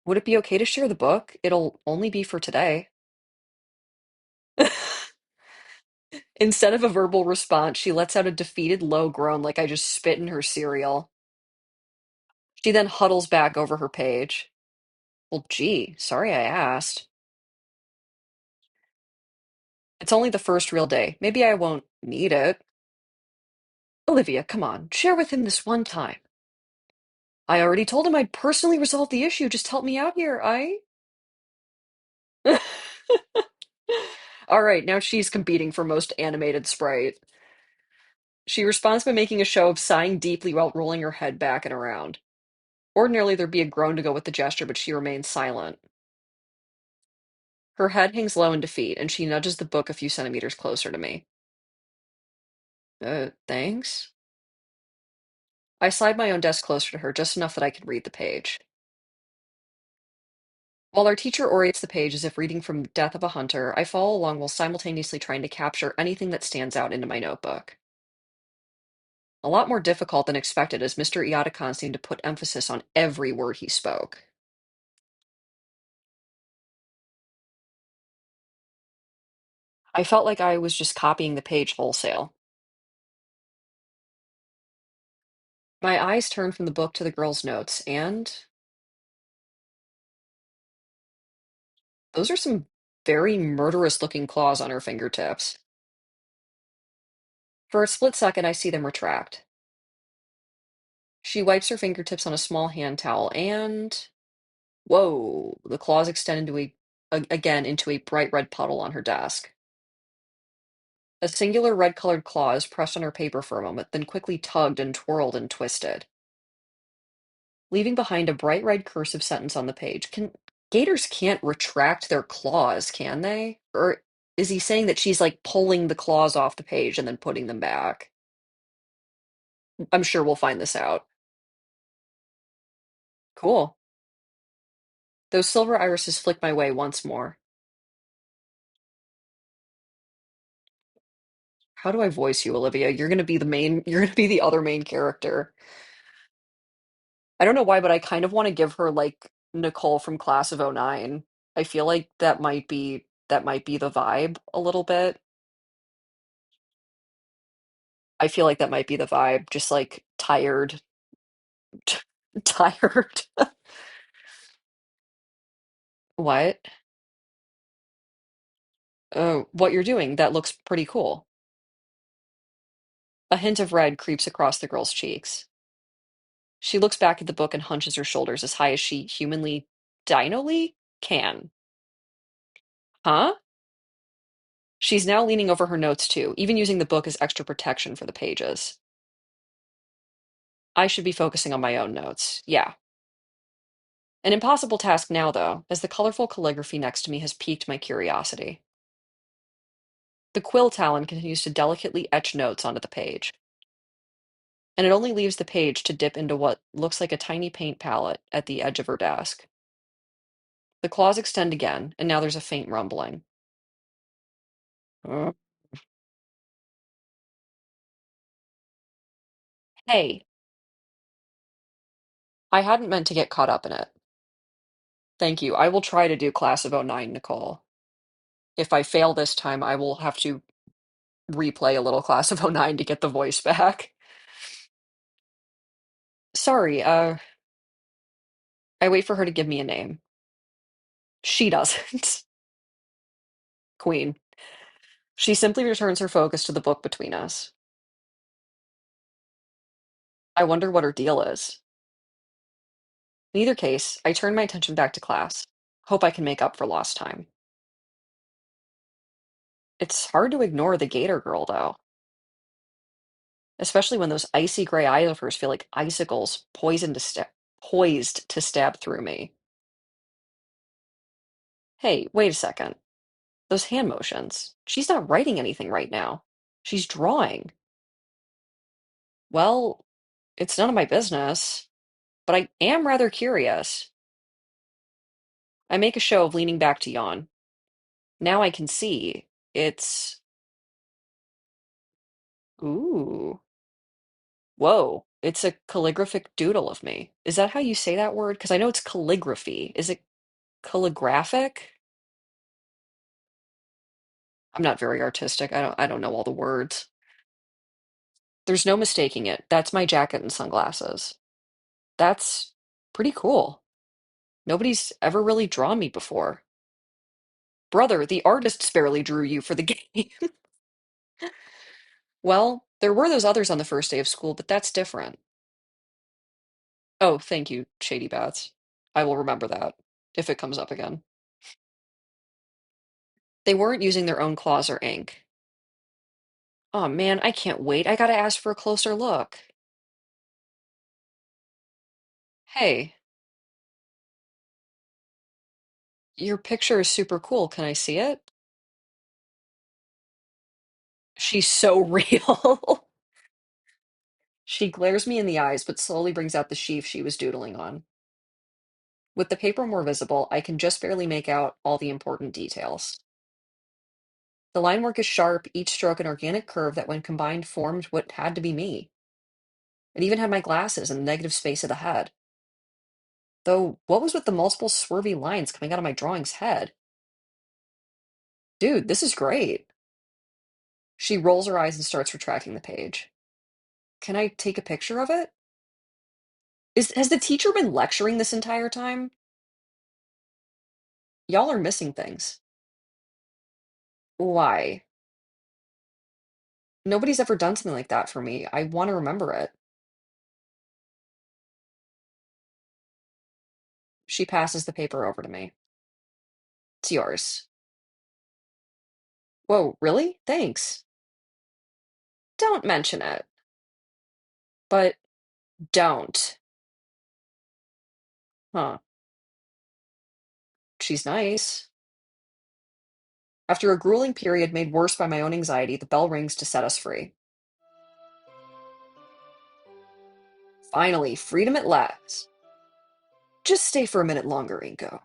Would it be okay to share the book? It'll only be for today. Instead of a verbal response, she lets out a defeated low groan like I just spit in her cereal. She then huddles back over her page. Well, gee, sorry I asked. It's only the first real day. Maybe I won't need it. Olivia, come on, share with him this one time. I already told him I'd personally resolve the issue. Just help me out here. All right, now she's competing for most animated sprite. She responds by making a show of sighing deeply while rolling her head back and around. Ordinarily, there'd be a groan to go with the gesture, but she remains silent. Her head hangs low in defeat, and she nudges the book a few centimeters closer to me. Thanks? I slide my own desk closer to her, just enough that I can read the page. While our teacher orates the page as if reading from Death of a Hunter, I follow along while simultaneously trying to capture anything that stands out into my notebook. A lot more difficult than expected as Mr. Iadakon seemed to put emphasis on every word he spoke. I felt like I was just copying the page wholesale. My eyes turned from the book to the girl's notes, and those are some very murderous looking claws on her fingertips. For a split second, I see them retract. She wipes her fingertips on a small hand towel, and whoa, the claws extend again into a bright red puddle on her desk. A singular red-colored claw is pressed on her paper for a moment, then quickly tugged and twirled and twisted, leaving behind a bright red cursive sentence on the page. Gators can't retract their claws, can they? Or is he saying that she's like pulling the claws off the page and then putting them back? I'm sure we'll find this out. Cool. Those silver irises flick my way once more. How do I voice you, Olivia? You're gonna be the other main character. I don't know why, but I kind of want to give her like Nicole from Class of '09. I feel like that might be the vibe a little bit. I feel like that might be the vibe, just like tired, tired. What? Oh, what you're doing, that looks pretty cool. A hint of red creeps across the girl's cheeks. She looks back at the book and hunches her shoulders as high as she humanly, dinally can. Huh? She's now leaning over her notes too, even using the book as extra protection for the pages. I should be focusing on my own notes. Yeah. An impossible task now, though, as the colorful calligraphy next to me has piqued my curiosity. The quill talon continues to delicately etch notes onto the page, and it only leaves the page to dip into what looks like a tiny paint palette at the edge of her desk. The claws extend again, and now there's a faint rumbling. Uh, Hey, I hadn't meant to get caught up in it. Thank you. I will try to do Class of '09, Nicole. If I fail this time, I will have to replay a little Class of '09 to get the voice back. Sorry, I wait for her to give me a name. She doesn't. Queen. She simply returns her focus to the book between us. I wonder what her deal is. In either case, I turn my attention back to class. Hope I can make up for lost time. It's hard to ignore the Gator Girl, though, especially when those icy gray eyes of hers feel like icicles poised to stab through me. Hey, wait a second. Those hand motions. She's not writing anything right now. She's drawing. Well, it's none of my business, but I am rather curious. I make a show of leaning back to yawn. Now I can see. It's. Ooh. Whoa. It's a calligraphic doodle of me. Is that how you say that word? Because I know it's calligraphy. Is it calligraphic? I'm not very artistic. I don't know all the words. There's no mistaking it. That's my jacket and sunglasses. That's pretty cool. Nobody's ever really drawn me before. Brother, the artists barely drew you for the game. Well, there were those others on the first day of school, but that's different. Oh, thank you, Shady Bats. I will remember that if it comes up again. They weren't using their own claws or ink. Oh man, I can't wait. I gotta ask for a closer look. Hey, your picture is super cool. Can I see it? She's so real. She glares me in the eyes, but slowly brings out the sheaf she was doodling on. With the paper more visible, I can just barely make out all the important details. The line work is sharp, each stroke an organic curve that when combined formed what had to be me. It even had my glasses in the negative space of the head. Though, what was with the multiple swervy lines coming out of my drawing's head? Dude, this is great. She rolls her eyes and starts retracting the page. Can I take a picture of it? Has the teacher been lecturing this entire time? Y'all are missing things. Why? Nobody's ever done something like that for me. I want to remember it. She passes the paper over to me. It's yours. Whoa, really? Thanks. Don't mention it. But don't. Huh. She's nice. After a grueling period made worse by my own anxiety, the bell rings to set us free. Finally, freedom at last. Just stay for a minute longer, Inco.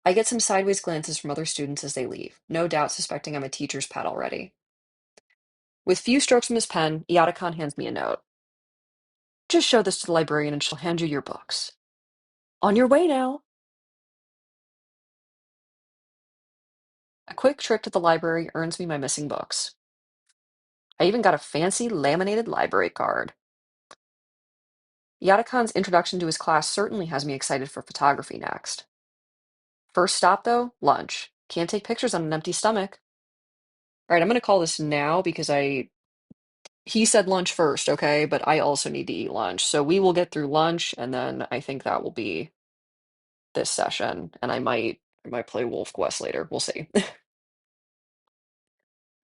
I get some sideways glances from other students as they leave, no doubt suspecting I'm a teacher's pet already. With few strokes from his pen, Iata-kan hands me a note. Just show this to the librarian and she'll hand you your books. On your way now. A quick trip to the library earns me my missing books. I even got a fancy laminated library card. Iata-kan's introduction to his class certainly has me excited for photography next. First stop, though, lunch. Can't take pictures on an empty stomach. All right, I'm going to call this now because he said lunch first, okay? But I also need to eat lunch. So we will get through lunch, and then I think that will be this session. And I might play Wolf Quest later. We'll see.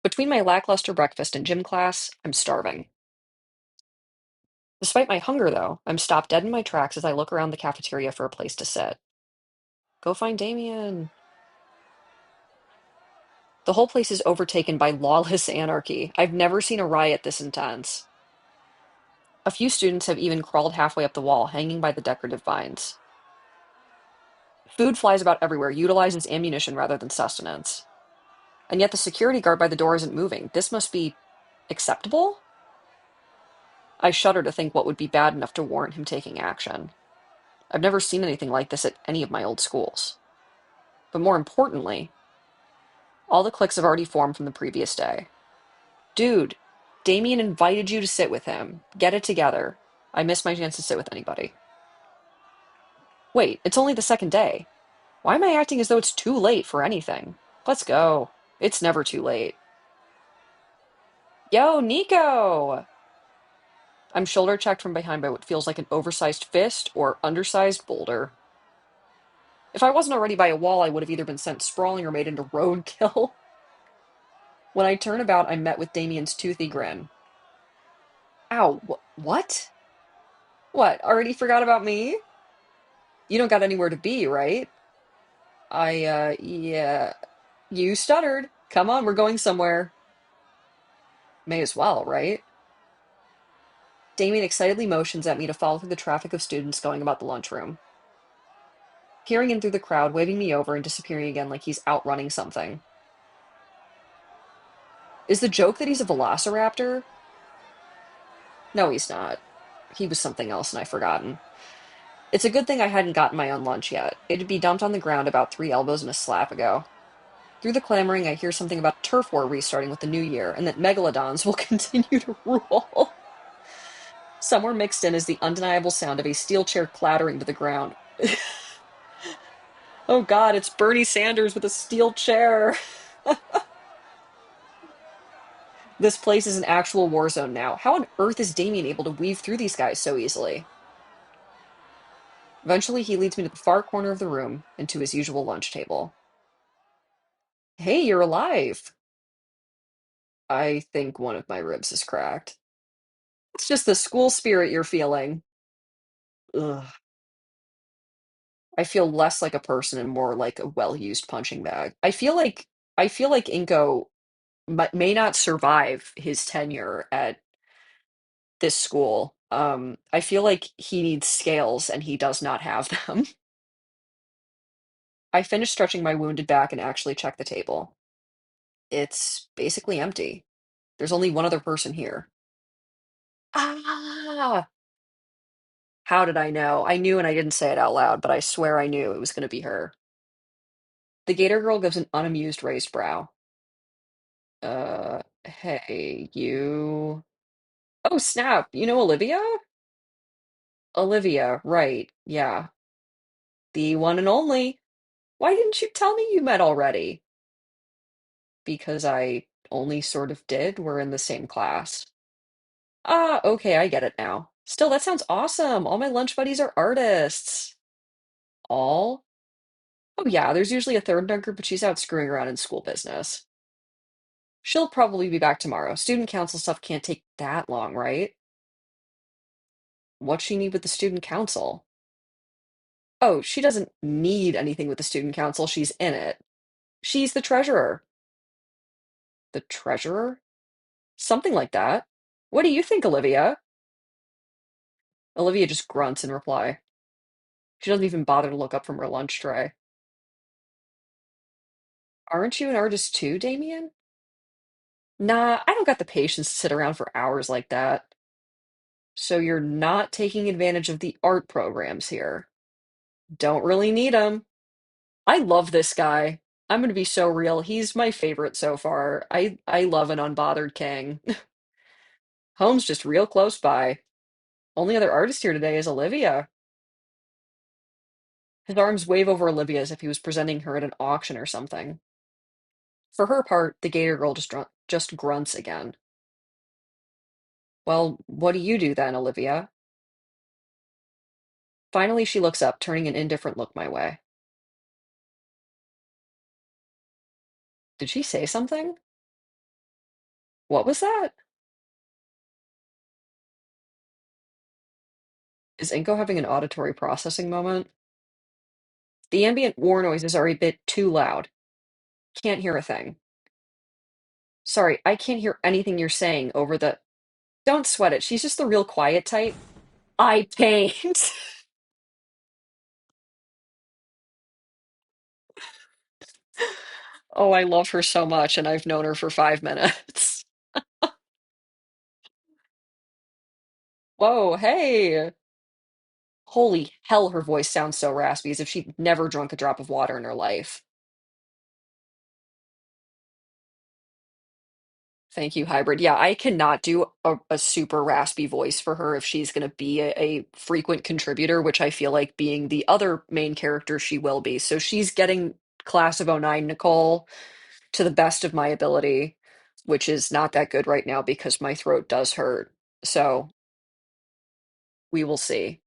Between my lackluster breakfast and gym class, I'm starving. Despite my hunger, though, I'm stopped dead in my tracks as I look around the cafeteria for a place to sit. Go find Damien. The whole place is overtaken by lawless anarchy. I've never seen a riot this intense. A few students have even crawled halfway up the wall, hanging by the decorative vines. Food flies about everywhere, utilized as ammunition rather than sustenance. And yet the security guard by the door isn't moving. This must be acceptable? I shudder to think what would be bad enough to warrant him taking action. I've never seen anything like this at any of my old schools. But more importantly, all the cliques have already formed from the previous day. Dude, Damien invited you to sit with him. Get it together. I missed my chance to sit with anybody. Wait, it's only the second day. Why am I acting as though it's too late for anything? Let's go. It's never too late. Yo, Nico! I'm shoulder checked from behind by what feels like an oversized fist or undersized boulder. If I wasn't already by a wall, I would have either been sent sprawling or made into roadkill. When I turn about, I'm met with Damien's toothy grin. Ow, what? What, already forgot about me? You don't got anywhere to be, right? Yeah. You stuttered. Come on, we're going somewhere. May as well, right? Damien excitedly motions at me to follow through the traffic of students going about the lunchroom. Peering in through the crowd, waving me over and disappearing again like he's outrunning something. Is the joke that he's a velociraptor? No, he's not. He was something else and I've forgotten. It's a good thing I hadn't gotten my own lunch yet. It'd be dumped on the ground about 3 elbows and a slap ago. Through the clamoring, I hear something about turf war restarting with the new year, and that megalodons will continue to rule. Somewhere mixed in is the undeniable sound of a steel chair clattering to the ground. Oh God, it's Bernie Sanders with a steel chair. This place is an actual war zone now. How on earth is Damien able to weave through these guys so easily? Eventually, he leads me to the far corner of the room and to his usual lunch table. Hey, you're alive. I think one of my ribs is cracked. It's just the school spirit you're feeling. Ugh. I feel less like a person and more like a well-used punching bag. I feel like Inco may not survive his tenure at this school. I feel like he needs scales and he does not have them. I finished stretching my wounded back and actually checked the table. It's basically empty. There's only one other person here. Ah! How did I know? I knew and I didn't say it out loud, but I swear I knew it was going to be her. The Gator Girl gives an unamused raised brow. Hey, you. Oh, snap. You know Olivia? Olivia, right. Yeah. The one and only. Why didn't you tell me you met already? Because I only sort of did. We're in the same class. Ah, okay, I get it now. Still, that sounds awesome. All my lunch buddies are artists. All? Oh, yeah, there's usually a third in our group, but she's out screwing around in school business. She'll probably be back tomorrow. Student council stuff can't take that long, right? What's she need with the student council? Oh, she doesn't need anything with the student council. She's in it. She's the treasurer. The treasurer? Something like that. What do you think, Olivia? Olivia just grunts in reply. She doesn't even bother to look up from her lunch tray. Aren't you an artist too, Damien? Nah, I don't got the patience to sit around for hours like that. So you're not taking advantage of the art programs here. Don't really need them. I love this guy. I'm gonna be so real. He's my favorite so far. I love an unbothered king. Home's just real close by. Only other artist here today is Olivia. His arms wave over Olivia as if he was presenting her at an auction or something. For her part, the Gator Girl just grunts again. Well, what do you do then, Olivia? Finally, she looks up, turning an indifferent look my way. Did she say something? What was that? Is Inko having an auditory processing moment? The ambient war noises are a bit too loud. Can't hear a thing. Sorry, I can't hear anything you're saying over the. Don't sweat it. She's just the real quiet type. I paint. Oh, I love her so much, and I've known her for 5 minutes. Whoa, hey. Holy hell, her voice sounds so raspy, as if she'd never drunk a drop of water in her life. Thank you, Hybrid. Yeah, I cannot do a super raspy voice for her if she's going to be a frequent contributor, which I feel like being the other main character she will be. So she's getting Class of '09 Nicole to the best of my ability, which is not that good right now because my throat does hurt. So We will see.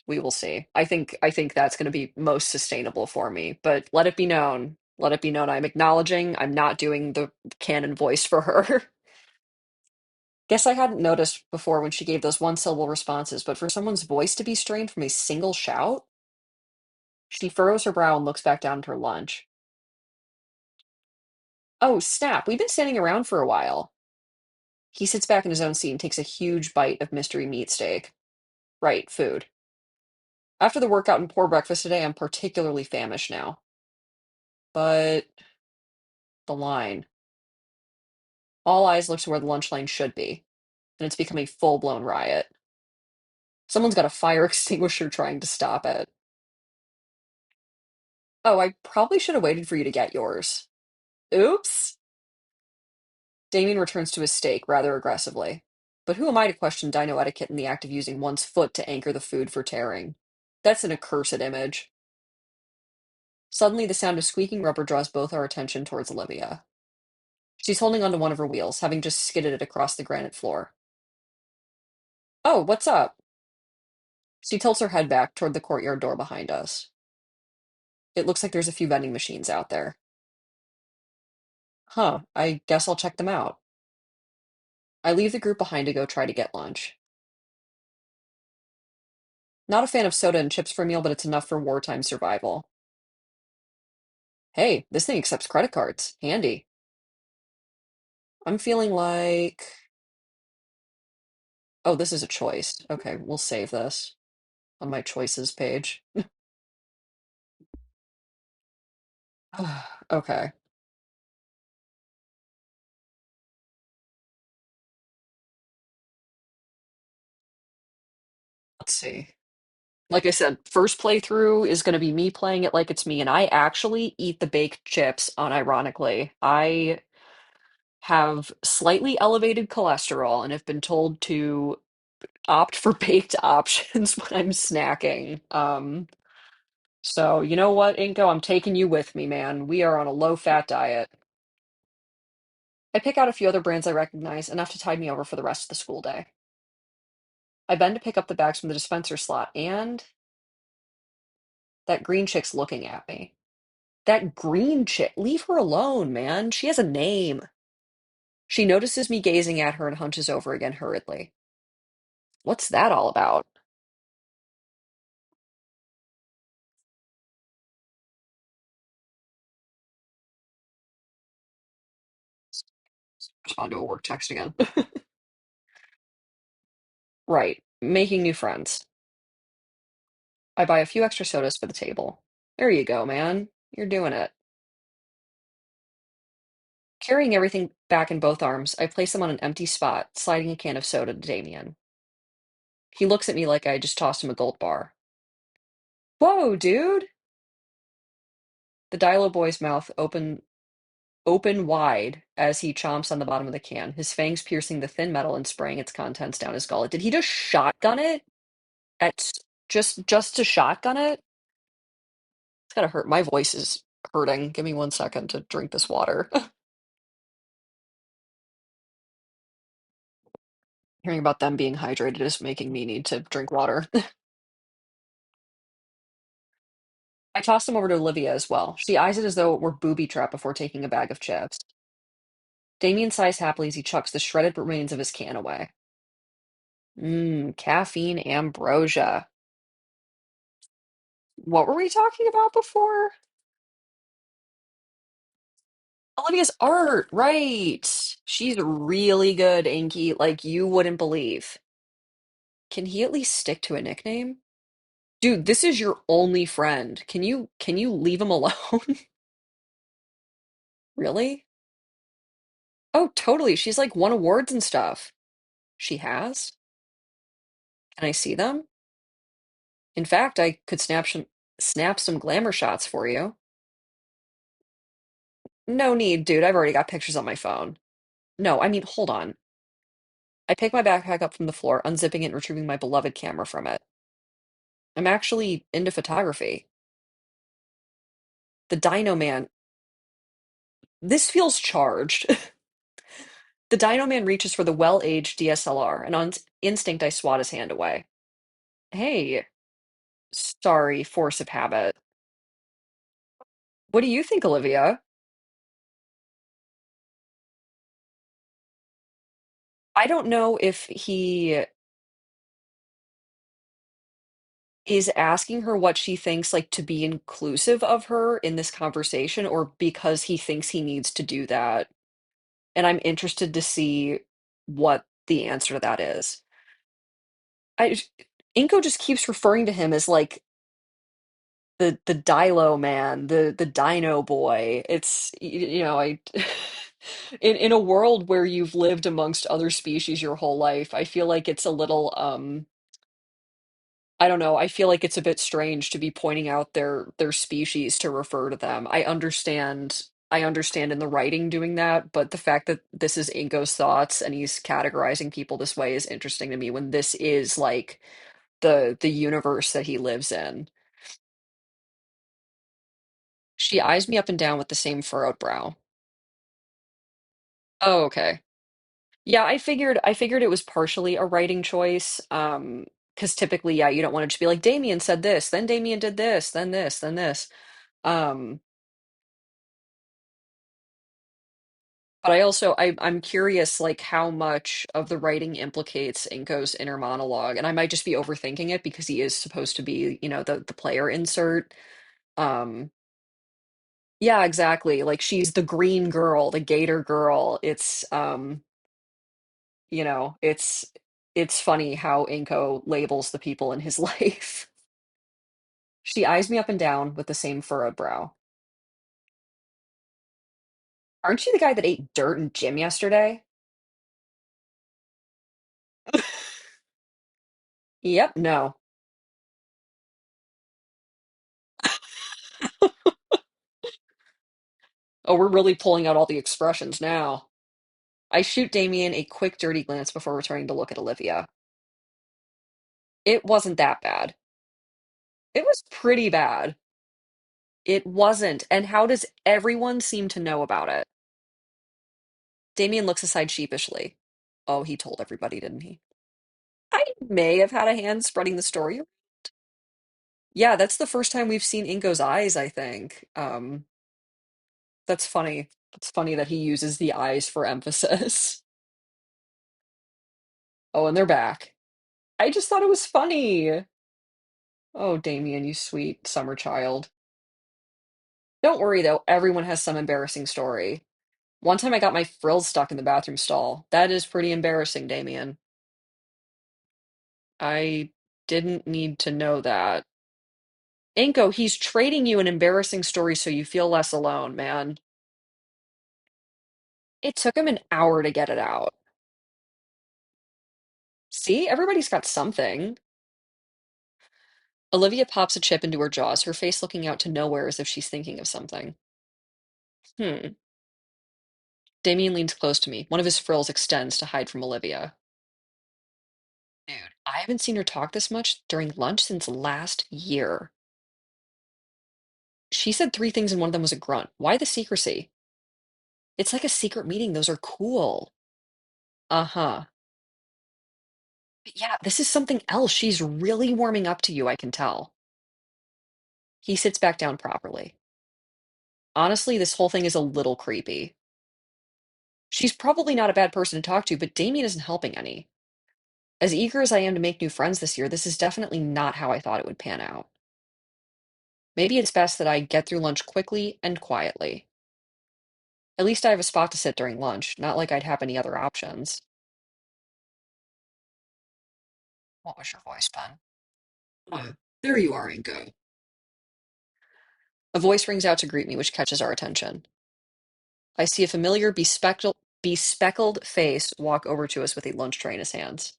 We will see. I think that's going to be most sustainable for me. But let it be known. Let it be known I'm acknowledging I'm not doing the canon voice for her. Guess I hadn't noticed before when she gave those one-syllable responses, but for someone's voice to be strained from a single shout, she furrows her brow and looks back down at her lunch. Oh, snap. We've been standing around for a while. He sits back in his own seat and takes a huge bite of mystery meat steak. Right, food. After the workout and poor breakfast today, I'm particularly famished now. But the line. All eyes look to where the lunch line should be, and it's become a full-blown riot. Someone's got a fire extinguisher trying to stop it. Oh, I probably should have waited for you to get yours. Oops. Damien returns to his steak rather aggressively. But who am I to question dino etiquette in the act of using one's foot to anchor the food for tearing? That's an accursed image. Suddenly, the sound of squeaking rubber draws both our attention towards Olivia. She's holding onto one of her wheels, having just skidded it across the granite floor. Oh, what's up? She tilts her head back toward the courtyard door behind us. It looks like there's a few vending machines out there. Huh, I guess I'll check them out. I leave the group behind to go try to get lunch. Not a fan of soda and chips for a meal, but it's enough for wartime survival. Hey, this thing accepts credit cards. Handy. I'm feeling like. Oh, this is a choice. Okay, we'll save this on my choices page. Okay, let's see. Like I said, first playthrough is going to be me playing it like it's me, and I actually eat the baked chips unironically. I have slightly elevated cholesterol and have been told to opt for baked options when I'm snacking. So you know what, Inco, I'm taking you with me, man. We are on a low-fat diet. I pick out a few other brands I recognize, enough to tide me over for the rest of the school day. I bend to pick up the bags from the dispenser slot, and that green chick's looking at me. That green chick, leave her alone, man. She has a name. She notices me gazing at her and hunches over again hurriedly. What's that all about? Respond to a work text again. Right, making new friends. I buy a few extra sodas for the table. There you go, man. You're doing it. Carrying everything back in both arms, I place them on an empty spot, sliding a can of soda to Damien. He looks at me like I just tossed him a gold bar. Whoa, dude! The Dilo boy's mouth open wide as he chomps on the bottom of the can, his fangs piercing the thin metal and spraying its contents down his gullet. Did he just shotgun it? At just to shotgun it? It's gotta hurt. My voice is hurting. Give me 1 second to drink this water. Hearing about them being hydrated is making me need to drink water. I toss them over to Olivia as well. She eyes it as though it were booby trap before taking a bag of chips. Damien sighs happily as he chucks the shredded remains of his can away. Mmm, caffeine ambrosia. What were we talking about before? Olivia's art, right. She's really good, Inky, like you wouldn't believe. Can he at least stick to a nickname? Dude, this is your only friend. Can you leave him alone? Really? Oh, totally. She's like won awards and stuff. She has? Can I see them? In fact, I could snap some glamour shots for you. No need, dude. I've already got pictures on my phone. No, I mean, hold on. I pick my backpack up from the floor, unzipping it and retrieving my beloved camera from it. I'm actually into photography. The Dino Man. This feels charged. The Dino Man reaches for the well-aged DSLR, and on instinct I swat his hand away. Hey, sorry, force of habit. What do you think, Olivia? I don't know if he is asking her what she thinks, like, to be inclusive of her in this conversation, or because he thinks he needs to do that. And I'm interested to see what the answer to that is. I Inko just keeps referring to him as like the Dilo man, the Dino boy. It's you know, I in a world where you've lived amongst other species your whole life, I feel like it's a little I don't know, I feel like it's a bit strange to be pointing out their species to refer to them. I understand in the writing doing that, but the fact that this is Inko's thoughts and he's categorizing people this way is interesting to me when this is like the universe that he lives in. She eyes me up and down with the same furrowed brow. Oh, okay. Yeah, I figured it was partially a writing choice. Because typically, yeah, you don't want to just be like, Damien said this, then Damien did this, then this, then this. Um, but I'm curious like how much of the writing implicates Inko's inner monologue. And I might just be overthinking it because he is supposed to be, you know, the player insert. Um, yeah, exactly. Like she's the green girl, the gator girl. You know, it's funny how Inko labels the people in his life. She eyes me up and down with the same furrowed brow. Aren't you the guy that ate dirt in gym yesterday? Yep, no. Oh, we're really pulling out all the expressions now. I shoot Damien a quick dirty glance before returning to look at Olivia. It wasn't that bad. It was pretty bad. It wasn't. And how does everyone seem to know about it? Damien looks aside sheepishly. Oh, he told everybody, didn't he? I may have had a hand spreading the story. Yeah, that's the first time we've seen Inko's eyes, I think. That's funny. It's funny that he uses the eyes for emphasis. Oh, and they're back. I just thought it was funny. Oh, Damien, you sweet summer child. Don't worry though, everyone has some embarrassing story. One time I got my frills stuck in the bathroom stall. That is pretty embarrassing, Damien. I didn't need to know that. Inko, he's trading you an embarrassing story so you feel less alone, man. It took him an hour to get it out. See, everybody's got something. Olivia pops a chip into her jaws, her face looking out to nowhere as if she's thinking of something. Hmm. Damien leans close to me. One of his frills extends to hide from Olivia. Dude, I haven't seen her talk this much during lunch since last year. She said three things and one of them was a grunt. Why the secrecy? It's like a secret meeting. Those are cool. Uh-huh. But yeah, this is something else. She's really warming up to you, I can tell. He sits back down properly. Honestly, this whole thing is a little creepy. She's probably not a bad person to talk to, but Damien isn't helping any. As eager as I am to make new friends this year, this is definitely not how I thought it would pan out. Maybe it's best that I get through lunch quickly and quietly. At least I have a spot to sit during lunch, not like I'd have any other options. What was your voice, Ben? Oh, there you are, Ingo. A voice rings out to greet me, which catches our attention. I see a familiar bespeckled face walk over to us with a lunch tray in his hands.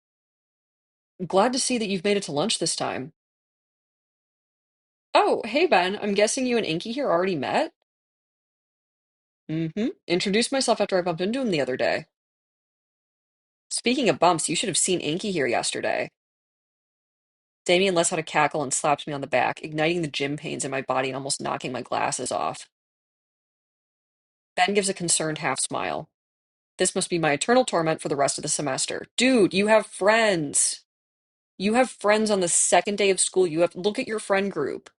Glad to see that you've made it to lunch this time. Oh, hey Ben, I'm guessing you and Inky here already met? Mm-hmm. Introduced myself after I bumped into him the other day. Speaking of bumps, you should have seen Inky here yesterday. Damien lets out a cackle and slaps me on the back, igniting the gym pains in my body and almost knocking my glasses off. Ben gives a concerned half smile. This must be my eternal torment for the rest of the semester. Dude, you have friends. You have friends on the second day of school. You have look at your friend group.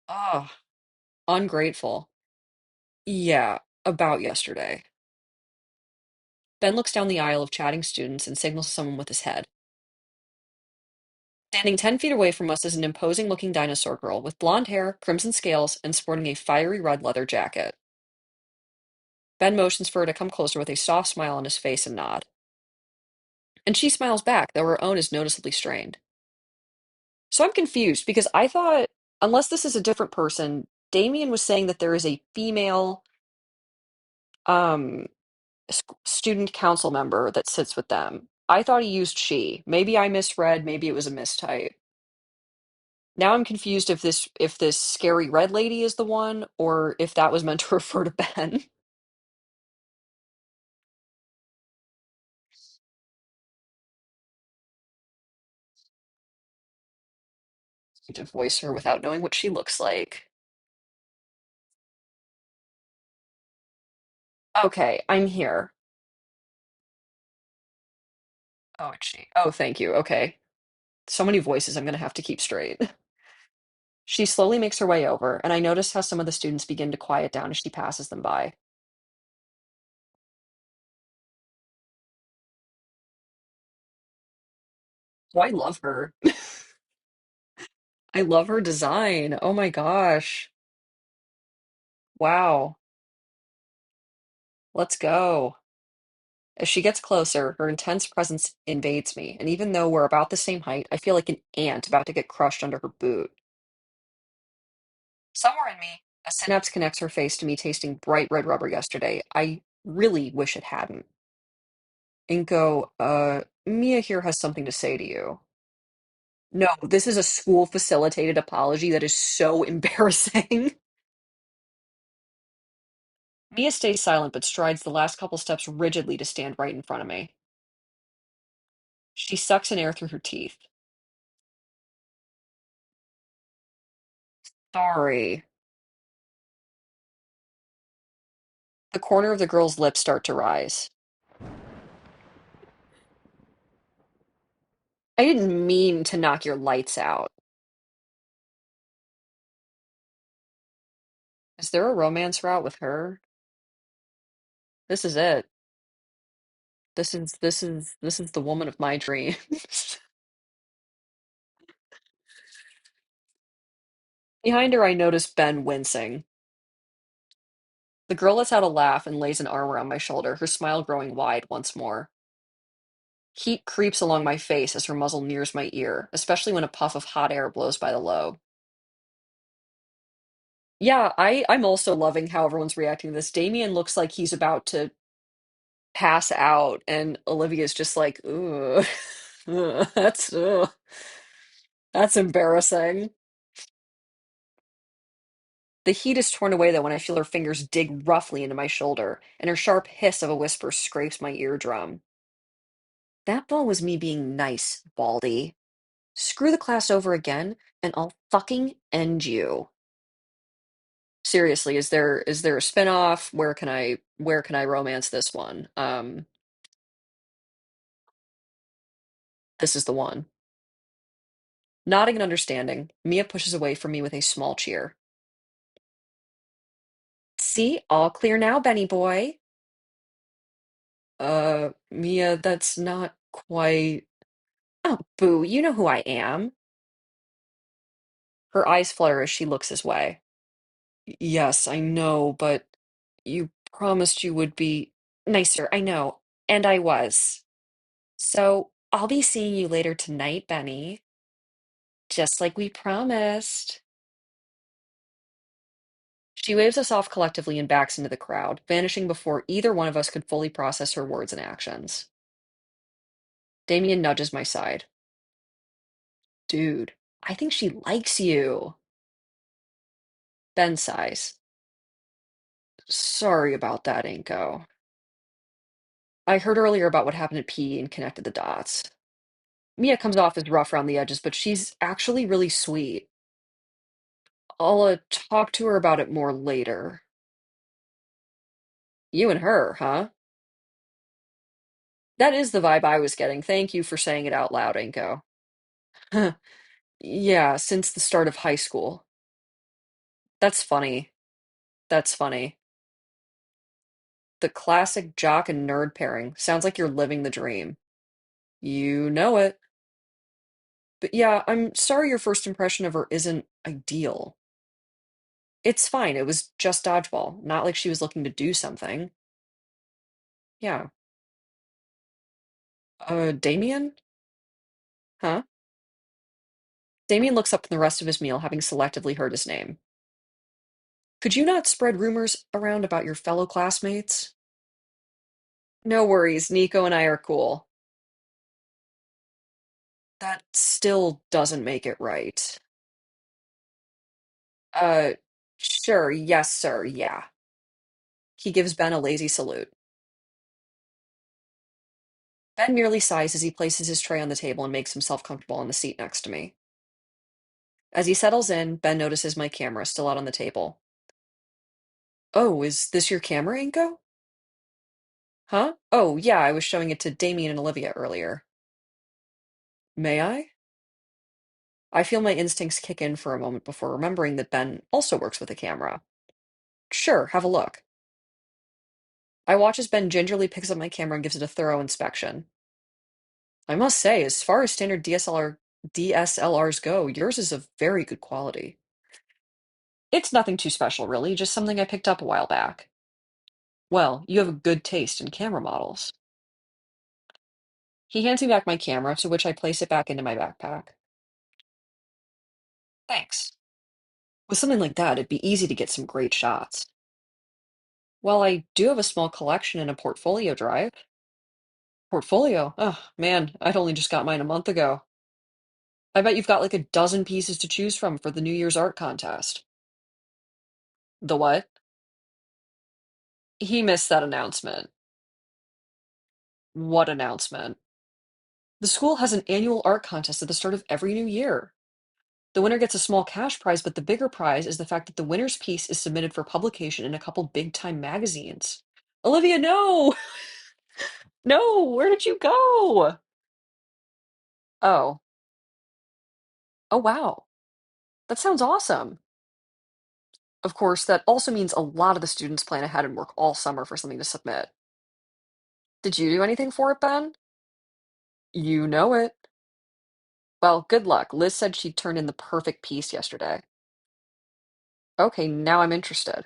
Oh, ungrateful. Yeah, about yesterday. Ben looks down the aisle of chatting students and signals to someone with his head. Standing 10 feet away from us is an imposing looking dinosaur girl with blonde hair, crimson scales, and sporting a fiery red leather jacket. Ben motions for her to come closer with a soft smile on his face and nod. And she smiles back, though her own is noticeably strained. So I'm confused because I thought, unless this is a different person, Damien was saying that there is a female um, student council member that sits with them. I thought he used she. Maybe I misread, maybe it was a mistype. Now I'm confused if this scary red lady is the one or if that was meant to refer to Ben. To voice her without knowing what she looks like. Okay, I'm here. Oh, it's she. Oh, thank you. Okay. So many voices I'm gonna have to keep straight. She slowly makes her way over, and I notice how some of the students begin to quiet down as she passes them by. Oh, I love her. I love her design. Oh my gosh. Wow. Let's go. As she gets closer, her intense presence invades me, and even though we're about the same height, I feel like an ant about to get crushed under her boot. Somewhere in me, a synapse connects her face to me tasting bright red rubber yesterday. I really wish it hadn't. Inco, Mia here has something to say to you. No, this is a school facilitated apology that is so embarrassing. Mia stays silent but strides the last couple steps rigidly to stand right in front of me. She sucks in air through her teeth. Sorry. The corner of the girl's lips start to rise. I didn't mean to knock your lights out. Is there a romance route with her? This is it. This is the woman of my dreams. Behind her, I notice Ben wincing. The girl lets out a laugh and lays an arm around my shoulder, her smile growing wide once more. Heat creeps along my face as her muzzle nears my ear, especially when a puff of hot air blows by the lobe. Yeah, I'm also loving how everyone's reacting to this. Damien looks like he's about to pass out, and Olivia's just like, ooh, that's embarrassing. The heat is torn away though when I feel her fingers dig roughly into my shoulder, and her sharp hiss of a whisper scrapes my eardrum. That ball was me being nice, Baldy. Screw the class over again, and I'll fucking end you. Seriously, is there a spin-off? Where can I romance this one? This is the one. Nodding and understanding, Mia pushes away from me with a small cheer. See, all clear now, Benny boy. Mia, that's not quite. Oh, boo, you know who I am. Her eyes flutter as she looks his way. Yes, I know, but you promised you would be nicer, I know, and I was. So I'll be seeing you later tonight, Benny, just like we promised. She waves us off collectively and backs into the crowd, vanishing before either one of us could fully process her words and actions. Damien nudges my side. Dude, I think she likes you. Ben sighs. Sorry about that, Inco. I heard earlier about what happened at P and connected the dots. Mia comes off as rough around the edges, but she's actually really sweet. I'll talk to her about it more later. You and her, huh? That is the vibe I was getting. Thank you for saying it out loud, Inco. Yeah, since the start of high school. That's funny. That's funny. The classic jock and nerd pairing. Sounds like you're living the dream. You know it. But yeah, I'm sorry your first impression of her isn't ideal. It's fine. It was just dodgeball. Not like she was looking to do something. Yeah. Damien? Huh? Damien looks up from the rest of his meal, having selectively heard his name. Could you not spread rumors around about your fellow classmates? No worries. Nico and I are cool. That still doesn't make it right. Uh, sure. Yes, sir. Yeah. He gives Ben a lazy salute. Ben merely sighs as he places his tray on the table and makes himself comfortable on the seat next to me. As he settles in, Ben notices my camera still out on the table. Oh, is this your camera, Inko? Huh? Oh, yeah, I was showing it to Damien and Olivia earlier. May I? I feel my instincts kick in for a moment before remembering that Ben also works with a camera. Sure, have a look. I watch as Ben gingerly picks up my camera and gives it a thorough inspection. I must say, as far as standard DSLRs go, yours is of very good quality. It's nothing too special, really, just something I picked up a while back. Well, you have a good taste in camera models. He hands me back my camera, to which I place it back into my backpack. Thanks. With something like that, it'd be easy to get some great shots. Well, I do have a small collection in a portfolio drive. Portfolio? Oh, man, I'd only just got mine a month ago. I bet you've got like a dozen pieces to choose from for the New Year's art contest. The what? He missed that announcement. What announcement? The school has an annual art contest at the start of every new year. The winner gets a small cash prize, but the bigger prize is the fact that the winner's piece is submitted for publication in a couple big-time magazines. Olivia, no! No, where did you go? Oh. Oh, wow. That sounds awesome. Of course, that also means a lot of the students plan ahead and work all summer for something to submit. Did you do anything for it, Ben? You know it. Well, good luck. Liz said she turned in the perfect piece yesterday. Okay, now I'm interested.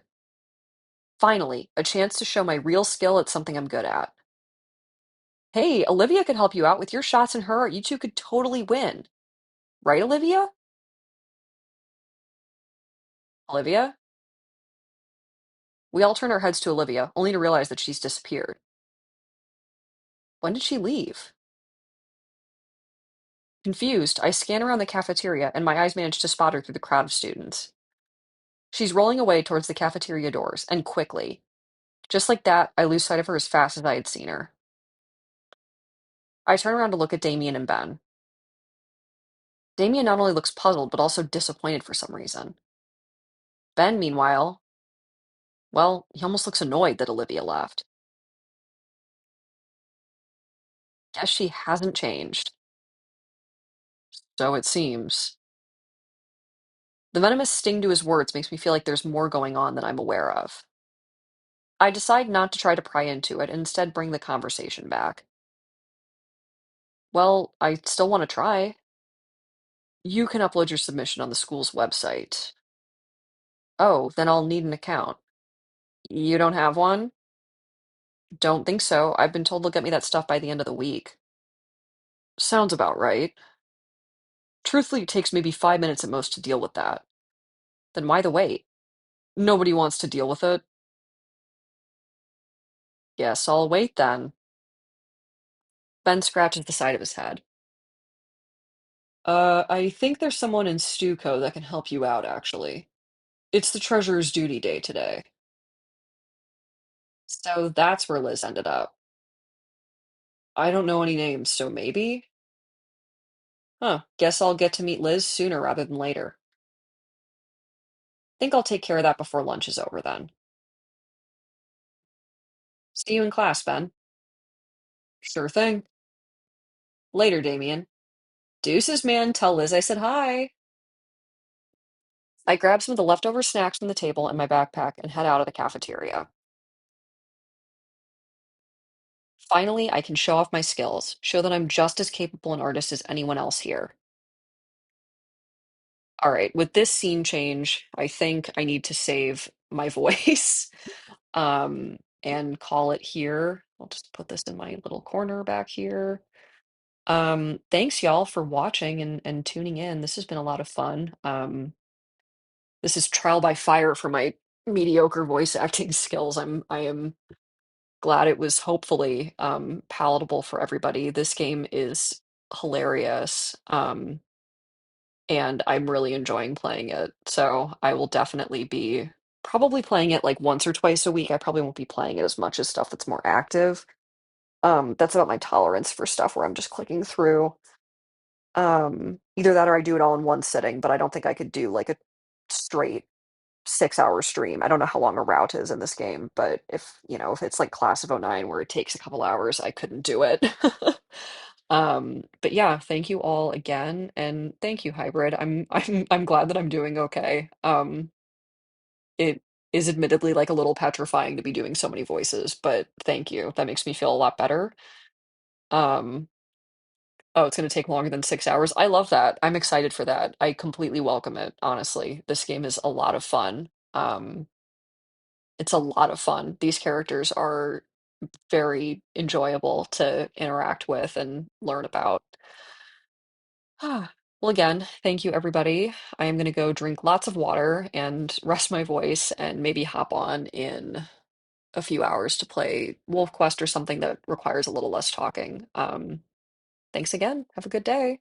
Finally, a chance to show my real skill at something I'm good at. Hey, Olivia could help you out with your shots and her art. You two could totally win. Right, Olivia? Olivia? We all turn our heads to Olivia, only to realize that she's disappeared. When did she leave? Confused, I scan around the cafeteria, and my eyes manage to spot her through the crowd of students. She's rolling away towards the cafeteria doors, and quickly. Just like that, I lose sight of her as fast as I had seen her. I turn around to look at Damien and Ben. Damien not only looks puzzled, but also disappointed for some reason. Ben, meanwhile, well, he almost looks annoyed that Olivia left. Guess she hasn't changed. So it seems. The venomous sting to his words makes me feel like there's more going on than I'm aware of. I decide not to try to pry into it and instead bring the conversation back. Well, I still want to try. You can upload your submission on the school's website. Oh, then I'll need an account. You don't have one? Don't think so. I've been told they'll get me that stuff by the end of the week. Sounds about right. Truthfully, it takes maybe 5 minutes at most to deal with that. Then why the wait? Nobody wants to deal with it. Guess I'll wait then. Ben scratches the side of his head. I think there's someone in Stuco that can help you out, actually. It's the treasurer's duty day today. So that's where Liz ended up. I don't know any names, so maybe? Huh, guess I'll get to meet Liz sooner rather than later. Think I'll take care of that before lunch is over then. See you in class, Ben. Sure thing. Later, Damien. Deuces, man. Tell Liz I said hi. I grab some of the leftover snacks from the table in my backpack and head out of the cafeteria. Finally, I can show off my skills, show that I'm just as capable an artist as anyone else here. All right, with this scene change, I think I need to save my voice and call it here. I'll just put this in my little corner back here. Thanks y'all for watching and tuning in. This has been a lot of fun. This is trial by fire for my mediocre voice acting skills. I am glad it was hopefully palatable for everybody. This game is hilarious. And I'm really enjoying playing it. So I will definitely be probably playing it like once or twice a week. I probably won't be playing it as much as stuff that's more active. That's about my tolerance for stuff where I'm just clicking through. Either that or I do it all in one sitting, but I don't think I could do like a straight 6 hour stream. I don't know how long a route is in this game, but if it's like Class of '09 where it takes a couple hours, I couldn't do it. But yeah, thank you all again, and thank you, Hybrid. I'm glad that I'm doing okay. It is admittedly like a little petrifying to be doing so many voices, but thank you. That makes me feel a lot better. Um, oh, it's gonna take longer than 6 hours. I love that. I'm excited for that. I completely welcome it, honestly. This game is a lot of fun. It's a lot of fun. These characters are very enjoyable to interact with and learn about. Ah, well, again, thank you, everybody. I am going to go drink lots of water and rest my voice and maybe hop on in a few hours to play Wolf Quest or something that requires a little less talking. Thanks again. Have a good day.